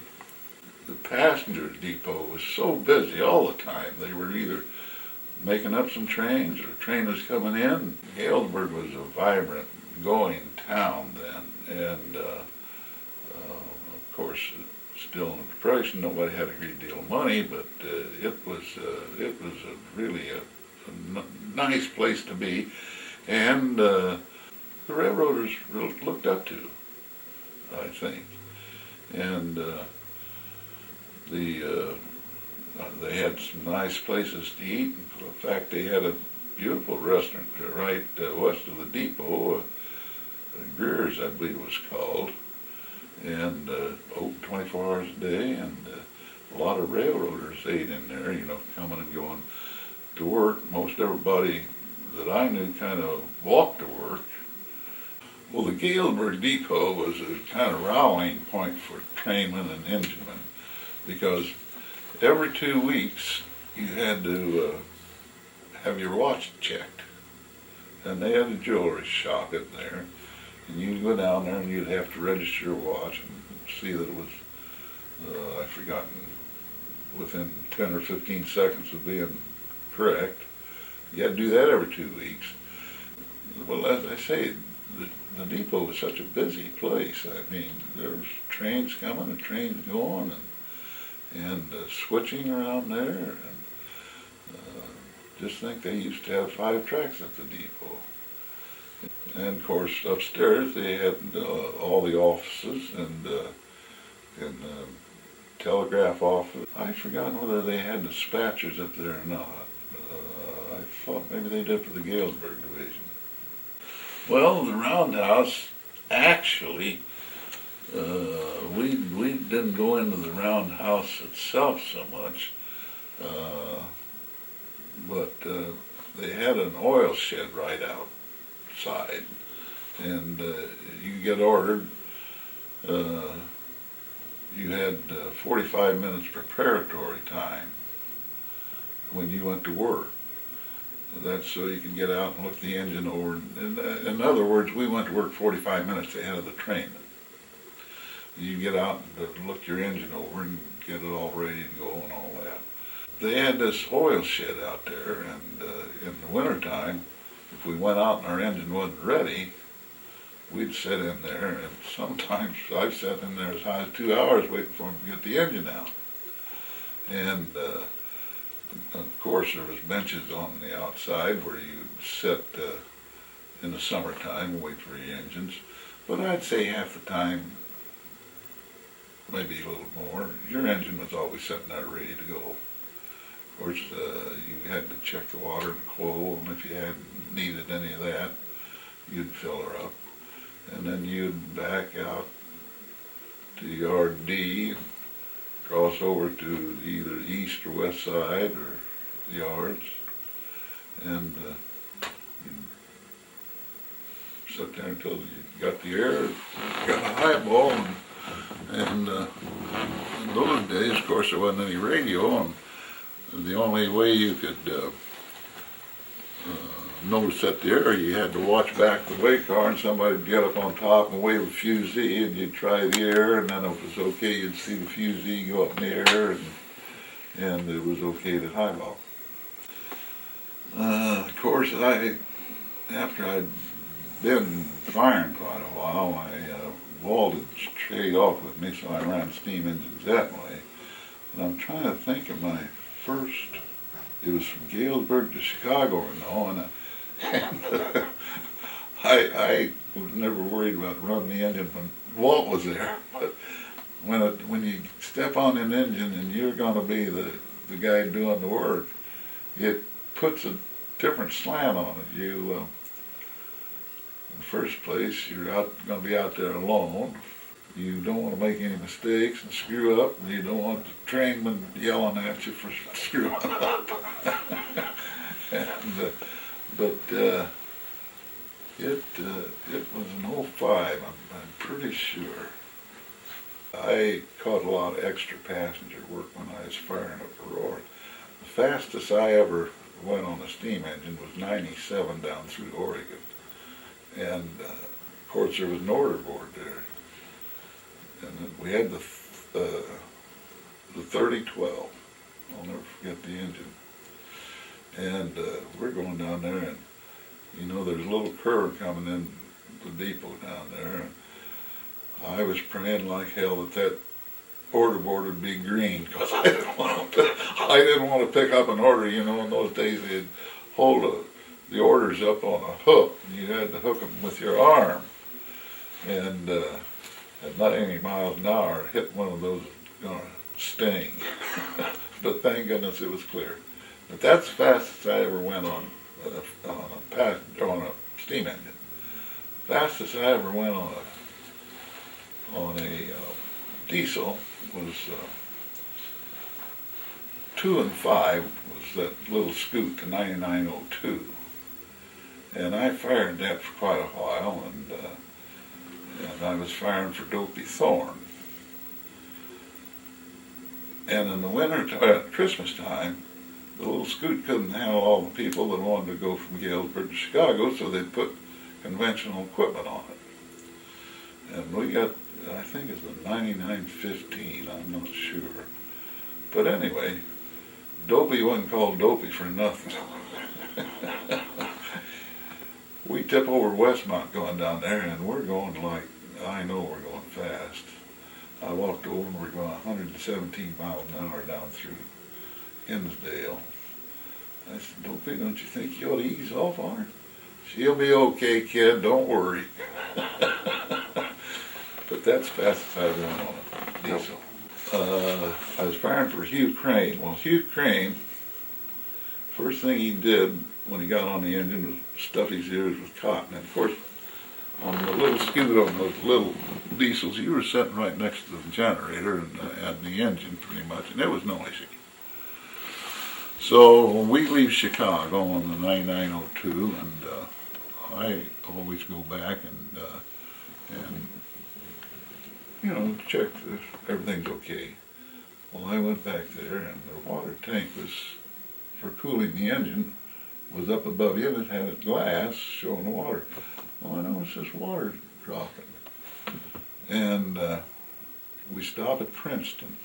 The passenger depot was so busy all the time. They were either making up some trains or a train was coming in. Galesburg was a vibrant, going town then, and of course, still in the Depression, nobody had a great deal of money, but it was really a nice place to be, and the railroaders looked up to, I think, and they had some nice places to eat. In fact, they had a beautiful restaurant right west of the depot, Greer's, I believe it was called, and open 24 hours a day, and a lot of railroaders ate in there, you know, coming and going to work. Most everybody that I knew kind of walked to work. Well, the Galesburg depot was a kind of rallying point for trainmen and enginemen, because every 2 weeks you had to have your watch checked, and they had a jewelry shop in there, and you'd go down there and you'd have to register your watch and see that it was, I've forgotten, within 10 or 15 seconds of being correct. You had to do that every 2 weeks. Well, as I say, the depot was such a busy place. I mean, there was trains coming and trains going, and switching around there, and just think they used to have 5 tracks at the depot. And of course, upstairs they had all the offices and telegraph office. I've forgotten whether they had dispatchers up there or not. I thought maybe they did for the Galesburg division. Well, the Roundhouse, actually, we didn't go into the Roundhouse itself so much, but they had an oil shed right outside, and you could get ordered. You had 45 minutes preparatory time when you went to work. That's so you can get out and look the engine over. In other words, we went to work 45 minutes ahead of the train. You get out and look your engine over and get it all ready to go and all that. They had this oil shed out there, and in the wintertime, if we went out and our engine wasn't ready, we'd sit in there, and sometimes I've sat in there as high as 2 hours waiting for them to get the engine out. And of course, there was benches on the outside where you'd sit in the summertime and wait for your engines. But I'd say half the time, maybe a little more, your engine was always sitting there ready to go. Of course, you had to check the water and coal, and if you had needed any of that, you'd fill her up. And then you'd back out to Yard D, cross over to either the east or west side or the yards, and you'd sit there until you got the air, got a highball, and in those days, of course, there wasn't any radio, and the only way you could noticed that the area you had to watch back the way car, and somebody'd get up on top and wave a fusee, and you'd try the air, and then if it was okay, you'd see the fusee go up in the air, and it was okay to highball. Of course, after I'd been firing quite a while, Walt had trade off with me, so I ran steam engines that way. And I'm trying to think of my first. It was from Galesburg to Chicago, and I was never worried about running the engine when Walt was there. But when you step on an engine and you're going to be the guy doing the work, it puts a different slant on it. In the first place, you're going to be out there alone. You don't want to make any mistakes and screw up, and you don't want the trainman yelling at you for screwing up. It was in '05, I'm pretty sure. I caught a lot of extra passenger work when I was firing up the roar. The fastest I ever went on a steam engine was 97 down through Oregon. And of course there was an order board there. And then we had the 3012. I'll never forget the engine. And we're going down there, and there's a little curve coming in the depot down there. And I was praying like hell that order board would be green, because I didn't want to pick up an order. In those days they'd hold the orders up on a hook, and you had to hook them with your arm. And at 90 miles an hour, hit one of those going to sting. But thank goodness it was clear. But that's the fastest I ever went on a steam engine. Fastest I ever went on a diesel was 2 and 5 was that little scoot, the 9902. And I fired that for quite a while, and I was firing for Dopey Thorn. And in the winter, Christmas time, the little scoot couldn't handle all the people that wanted to go from Galesburg to Chicago, so they put conventional equipment on it. And we got, I think it's the 9915, I'm not sure. But anyway, Dopey wasn't called Dopey for nothing. We tip over Westmont going down there, and we're going like, I know we're going fast. I walked over and we're going 117 miles an hour down through Hinsdale. I said, Dopey, don't you think you ought to ease off on her? She'll be okay, kid, don't worry. But that's fast as I went on a diesel. I was firing for Hugh Crane. Well, Hugh Crane, first thing he did when he got on the engine was stuff his ears with cotton. And of course, on the little scoot on those little diesels, you were sitting right next to the generator and the engine pretty much, and it was noisy. So when we leave Chicago on the 9902, and I always go back and check if everything's okay. Well, I went back there, and the water tank was, for cooling the engine, was up above you, and it had a glass showing the water. Well, I noticed this water dropping. And we stop at Princeton.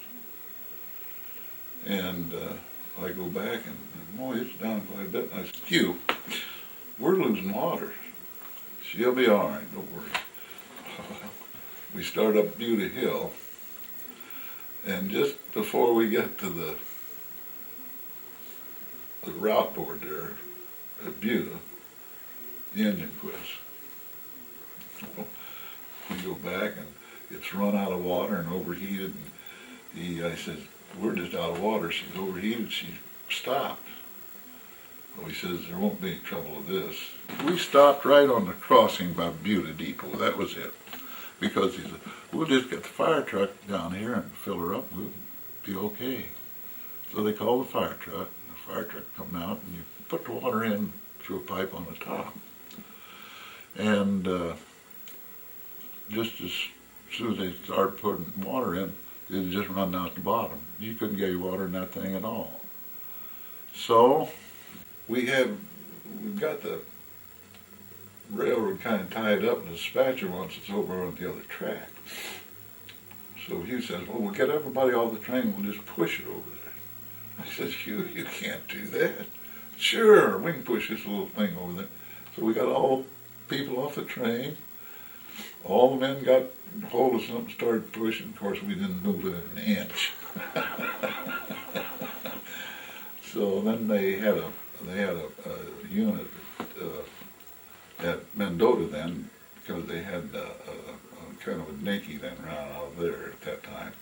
And I go back, and boy, it's down quite a bit. And I said, Hugh, we're losing water. She'll be all right, don't worry. We start up Buda Hill, and just before we get to the route board there at Buda, the engine quits. We go back, and it's run out of water and overheated. And I said, we're just out of water. She's overheated. She stopped. Well, he says, there won't be any trouble with this. We stopped right on the crossing by Buda Depot. That was it. Because he said, we'll just get the fire truck down here and fill her up. We'll be okay. So they called the fire truck. The fire truck come out, and you put the water in through a pipe on the top. And just as soon as they started putting water in, it would just run out the bottom. You couldn't get any water in that thing at all. So we've got the railroad kind of tied up, and the dispatcher wants us over on the other track. So he says, well, we'll get everybody off the train, we'll just push it over there. I says, you can't do that. Sure, we can push this little thing over there. So we got all people off the train. All the men got hold of something, started pushing. Of course, we didn't move it an inch. So then they had a unit at Mendota then, because they had a kind of a dinky then ran out of there at that time.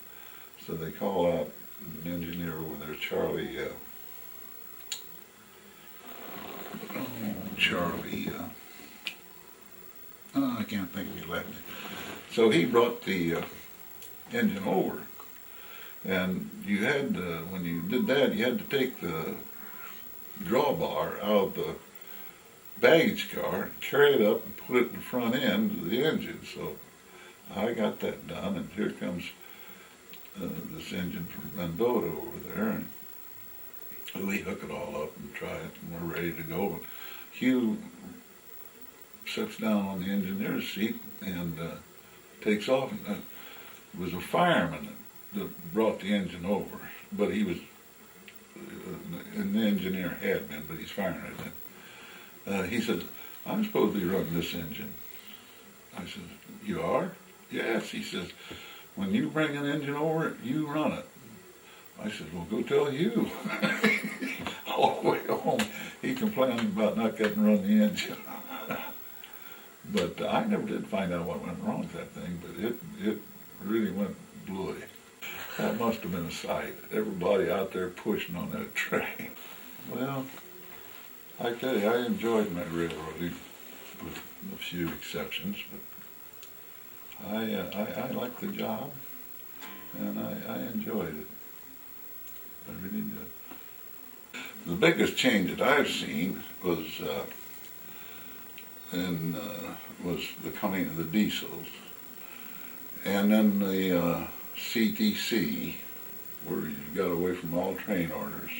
So they called out an engineer over there, Charlie. I can't think of his last name. So he brought the engine over, and you had when you did that, you had to take the drawbar out of the baggage car, carry it up, and put it in the front end of the engine. So I got that done, and here comes this engine from Mendota over there, and we hook it all up and try it, and we're ready to go. And Hugh sits down on the engineer's seat and takes off. And it was a fireman that brought the engine over, but he was, and the engineer had been, but he's firing it then. He said, I'm supposed to be running this engine. I said, you are? Yes. He says, when you bring an engine over, you run it. I said, well, go tell Hugh. All the way home, he complained about not getting to run the engine. But I never did find out what went wrong with that thing, but it really went blue. That must have been a sight. Everybody out there pushing on that train. Well, I tell you, I enjoyed my railroading, with a few exceptions, but I liked the job, and I enjoyed it. I really did. The biggest change that I've seen was was the coming of the diesels, and then the CTC, where you got away from all train orders,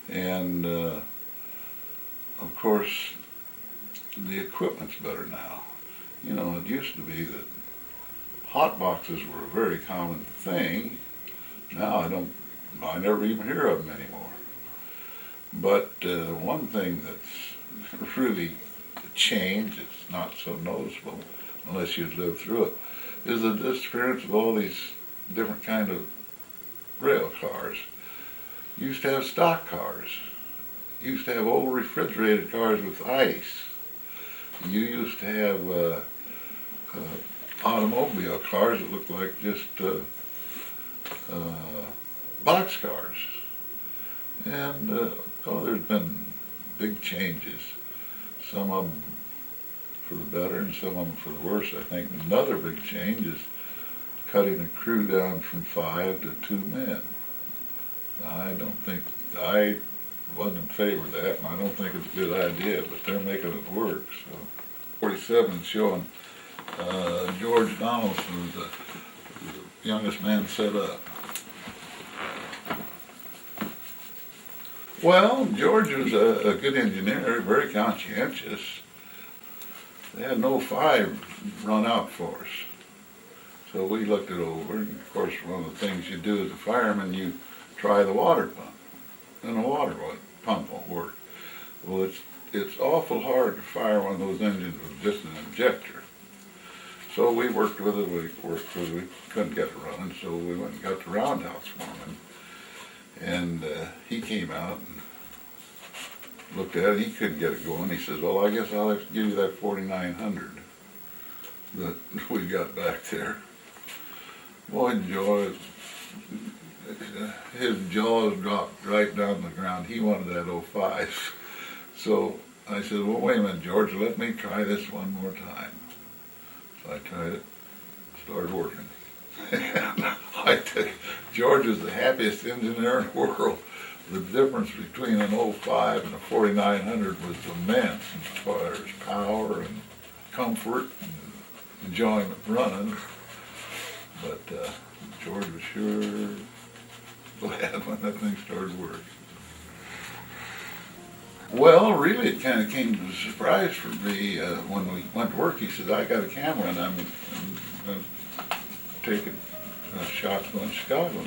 and of course the equipment's better now. You know, it used to be that hot boxes were a very common thing. Now I never even hear of them anymore. But one thing that's really changed, it's not so noticeable unless you live through it, is the disappearance of all these different kind of rail cars. You used to have stock cars. You used to have old refrigerated cars with ice. You used to have automobile cars that looked like just box cars. And there's been big changes. Some of them for the better and some of them for the worse. I think another big change is cutting a crew down from 5 to 2 men. I wasn't in favor of that, and I don't think it's a good idea, but they're making it work. So 47 is showing George Donaldson, the youngest man set up. Well, George was a good engineer, very conscientious. They had an 05 run out for us. So we looked it over, and of course one of the things you do as a fireman, you try the water pump. And the water pump won't work. Well, it's awful hard to fire one of those engines with just an injector. So we worked with it, we couldn't get it running, so we went and got the Roundhouse foreman. And he came out and looked at it. He couldn't get it going. He says, well, I guess I'll have to give you that 4900 that we got back there. Boy, his jaws dropped right down to the ground. He wanted that 05. So I said, well, wait a minute, George, let me try this one more time. So I tried it, started working. I tell you, George is the happiest engineer in the world. The difference between an 05 and a 4900 was immense as far as power and comfort and enjoyment running. But George was sure glad when that thing started working. Well, really, it kind of came as a surprise for me when we went to work. He said, "I got a camera and I'm taking shots going to Chicago."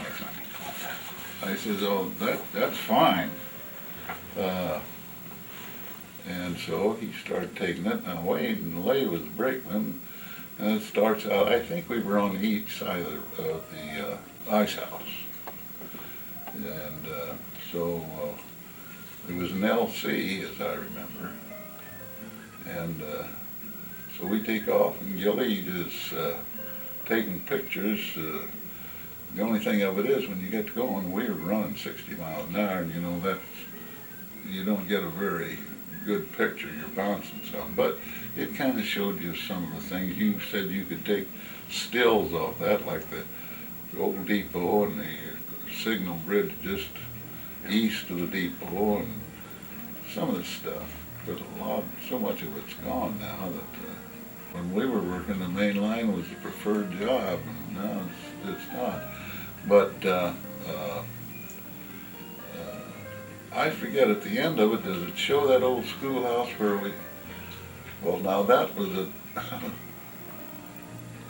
I said, "Oh, that's fine." And so he started taking it, and Wayne and Lay was the brakeman, and it starts out, I think we were on each side of the ice house. And so it was an LC, as I remember. And so we take off, and Gilly is taking pictures. The only thing of it is, when you get going, we were running 60 miles an hour, and you know, you don't get a very good picture, you're bouncing some, but it kind of showed you some of the things. You said you could take stills off that, like the old depot and the signal bridge just east of the depot, and some of this stuff. But so much of it's gone now that when we were working, the main line was the preferred job, and now it's not. But I forget, at the end of it, does it show that old schoolhouse where well, now that was a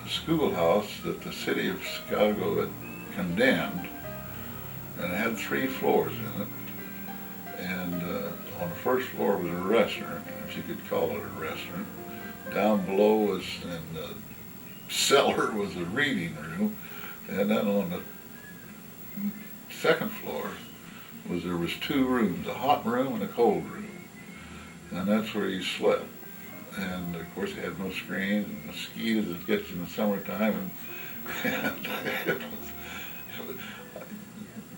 schoolhouse that the city of Chicago had condemned, and it had 3 floors in it. And on the first floor was a restaurant, if you could call it a restaurant. Down below was, in the cellar, was a reading room, and then on the second floor there was 2 rooms, a hot room and a cold room, and that's where you slept. And of course, you had no screens and mosquitoes that get you in the summertime, and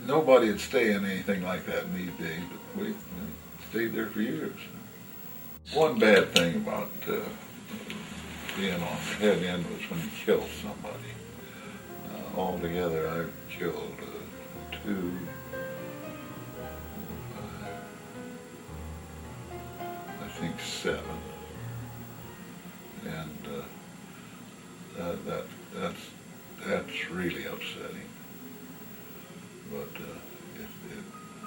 nobody would stay in anything like that in these days, but we stayed there for years. One bad thing about being on the head end was when you kill somebody. Altogether, I've killed 2, I think 7, and that's really upsetting. But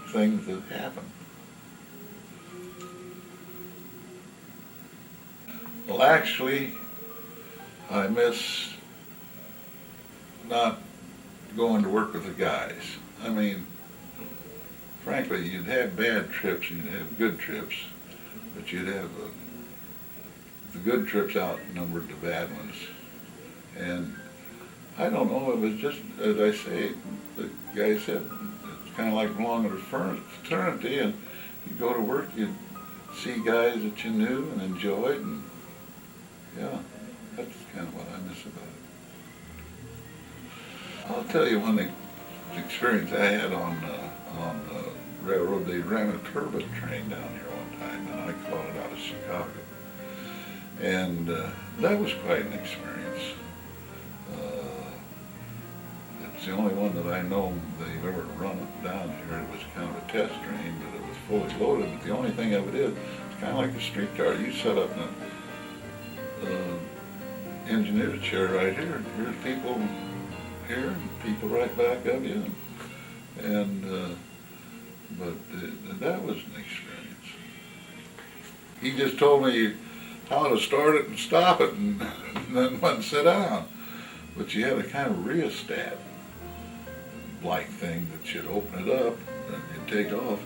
things that happen. Well, actually, I miss not going to work with the guys. I mean, frankly, you'd have bad trips and you'd have good trips, but you'd have the good trips outnumbered the bad ones. And I don't know, it was just, as I say, the guy said, it's kind of like belonging to a fraternity, and you go to work, you see guys that you knew and enjoyed, and yeah, that's kind of what I miss about it. I'll tell you one experience I had on the railroad. They ran a turbine train down here one time, and I caught it out of Chicago. And that was quite an experience. It's the only one that I know they've ever run down here. It was kind of a test train, but it was fully loaded. But the only thing of it is, it's kind of like a streetcar. You set up in an engineer chair right here. Here's people here and people right back of you. But that was an experience. He just told me how to start it and stop it, and then went and sit down. But you had a kind of rheostat like thing that you'd open it up and you'd take off.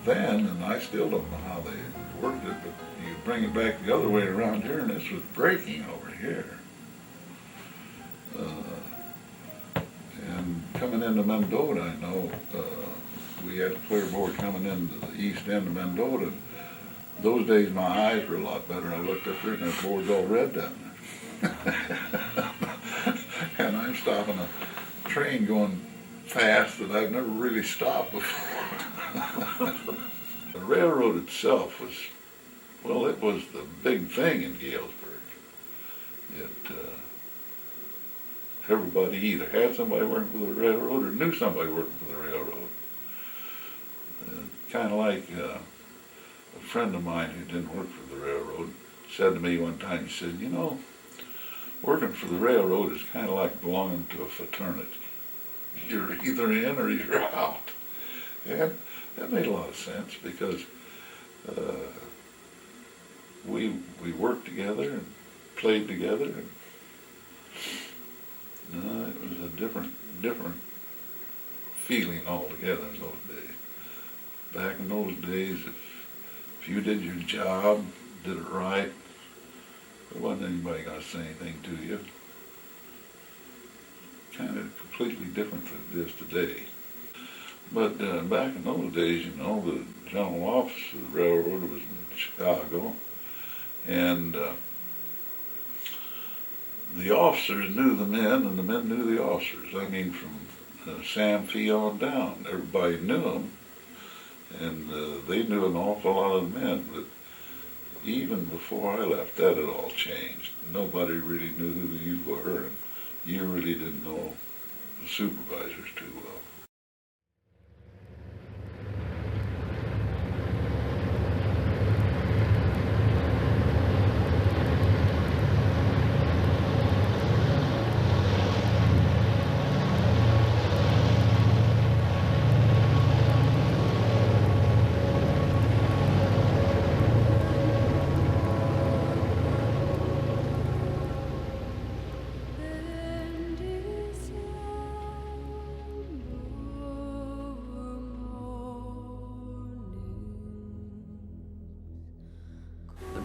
Then, and I still don't know how they worked it, but you bring it back the other way around here, and this was braking over here. And coming into Mendota, I know we had a clear board coming into the east end of Mendota. Those days my eyes were a lot better. I looked up there and that board's all red down there. And I'm stopping a train going fast that I've never really stopped before. The railroad itself was, well, it was the big thing in Galesburg. Everybody either had somebody working for the railroad or knew somebody working for the railroad. Kind of like a friend of mine who didn't work for the railroad said to me one time, he said, you know, working for the railroad is kind of like belonging to a fraternity. You're either in or you're out. And that made a lot of sense, because We worked together and played together, and it was a different feeling altogether in those days. Back in those days, if you did your job, did it right, there wasn't anybody going to say anything to you. Kind of completely different than it is today. But back in those days, you know, the general office of the railroad was in Chicago, and the officers knew the men, and the men knew the officers. I mean, from Sam Fee on down, everybody knew them, and they knew an awful lot of the men. But even before I left, that had all changed. Nobody really knew who you were, and you really didn't know the supervisors too well.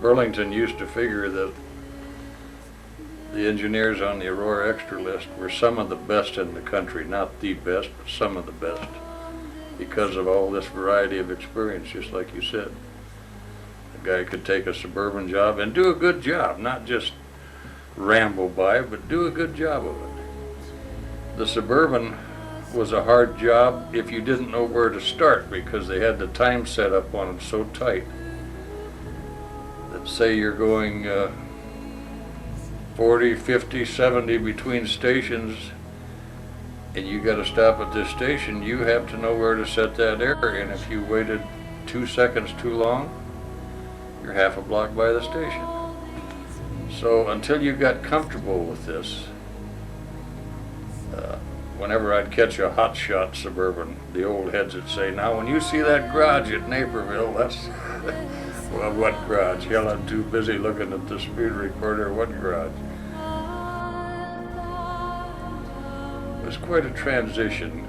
Burlington used to figure that the engineers on the Aurora Extra list were some of the best in the country, not the best, but some of the best, because of all this variety of experience, just like you said. A guy could take a suburban job and do a good job, not just ramble by, but do a good job of it. The suburban was a hard job if you didn't know where to start, because they had the time set up on them so tight. Say you're going 40, 50, 70 between stations, and you got to stop at this station, you have to know where to set that error, and if you waited 2 seconds too long, you're half a block by the station. So until you got comfortable with this, whenever I'd catch a hot shot suburban, the old heads would say, now when you see that garage at Naperville, that's well, what garage? Hell, I'm too busy looking at the speed recorder. What garage? It was quite a transition.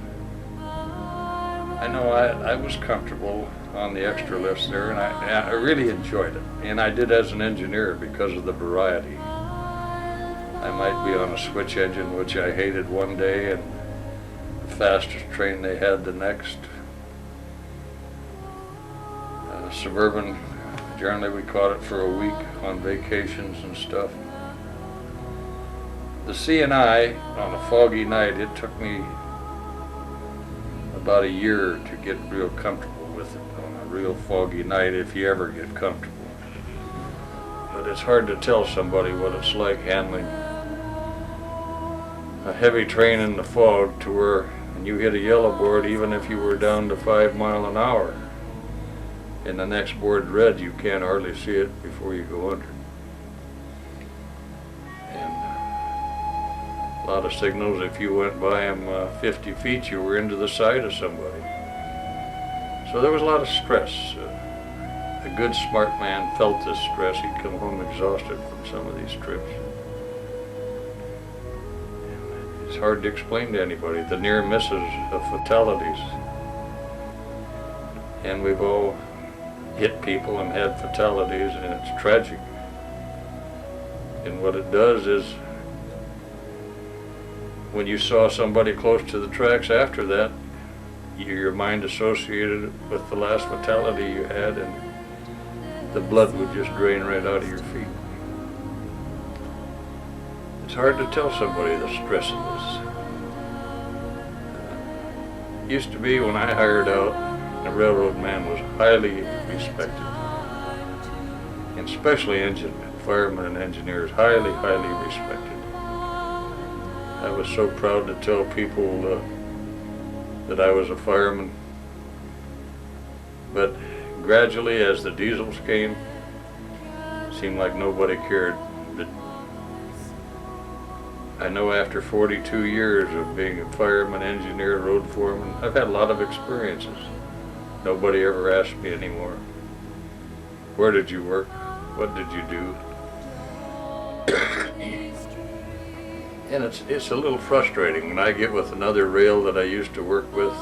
I know I was comfortable on the extra lifts there, and I really enjoyed it. And I did as an engineer because of the variety. I might be on a switch engine, which I hated one day, and the fastest train they had the next. Suburban, generally we caught it for a week on vacations and stuff. The C&I, on a foggy night, it took me about a year to get real comfortable with it on a real foggy night, if you ever get comfortable. But it's hard to tell somebody what it's like handling a heavy train in the fog to where when you hit a yellow board, even if you were down to 5 miles an hour, and the next board red, you can't hardly see it before you go under. And a lot of signals, if you went by them 50 feet, you were into the side of somebody. So there was a lot of stress. A good smart man felt this stress. He'd come home exhausted from some of these trips. And it's hard to explain to anybody, the near misses of fatalities. And we've all hit people and had fatalities, and it's tragic. And what it does is, when you saw somebody close to the tracks after that, your mind associated it with the last fatality you had, and the blood would just drain right out of your feet. It's hard to tell somebody the stress of this. Used to be when I hired out, a railroad man was highly respected, and especially firemen and engineers, highly, highly respected. I was so proud to tell people that I was a fireman. But gradually, as the diesels came, it seemed like nobody cared. But I know after 42 years of being a fireman, engineer, road foreman, I've had a lot of experiences. Nobody ever asked me anymore. Where did you work? What did you do? And it's a little frustrating when I get with another rail that I used to work with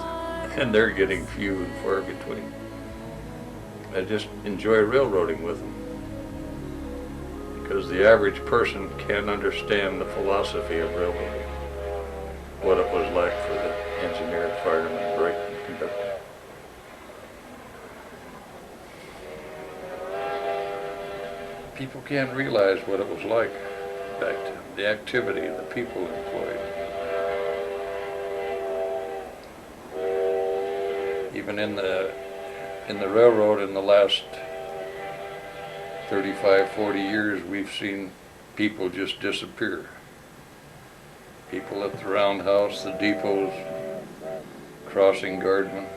and they're getting few and far between. I just enjoy railroading with them because the average person can't understand the philosophy of railroading, what it was like for the engineer, fireman, brakeman, conductor. People can't realize what it was like back then, the activity of the people employed. Even in the railroad in the last 35, 40 years, we've seen people just disappear. People at the Roundhouse, the depots, crossing guardmen.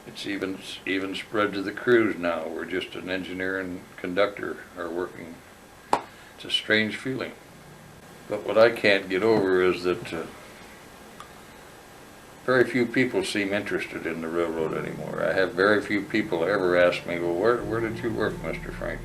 It's even spread to the crews now, where just an engineer and conductor are working. It's a strange feeling. But what I can't get over is that very few people seem interested in the railroad anymore. I have very few people ever ask me, well, where did you work, Mr. Frank?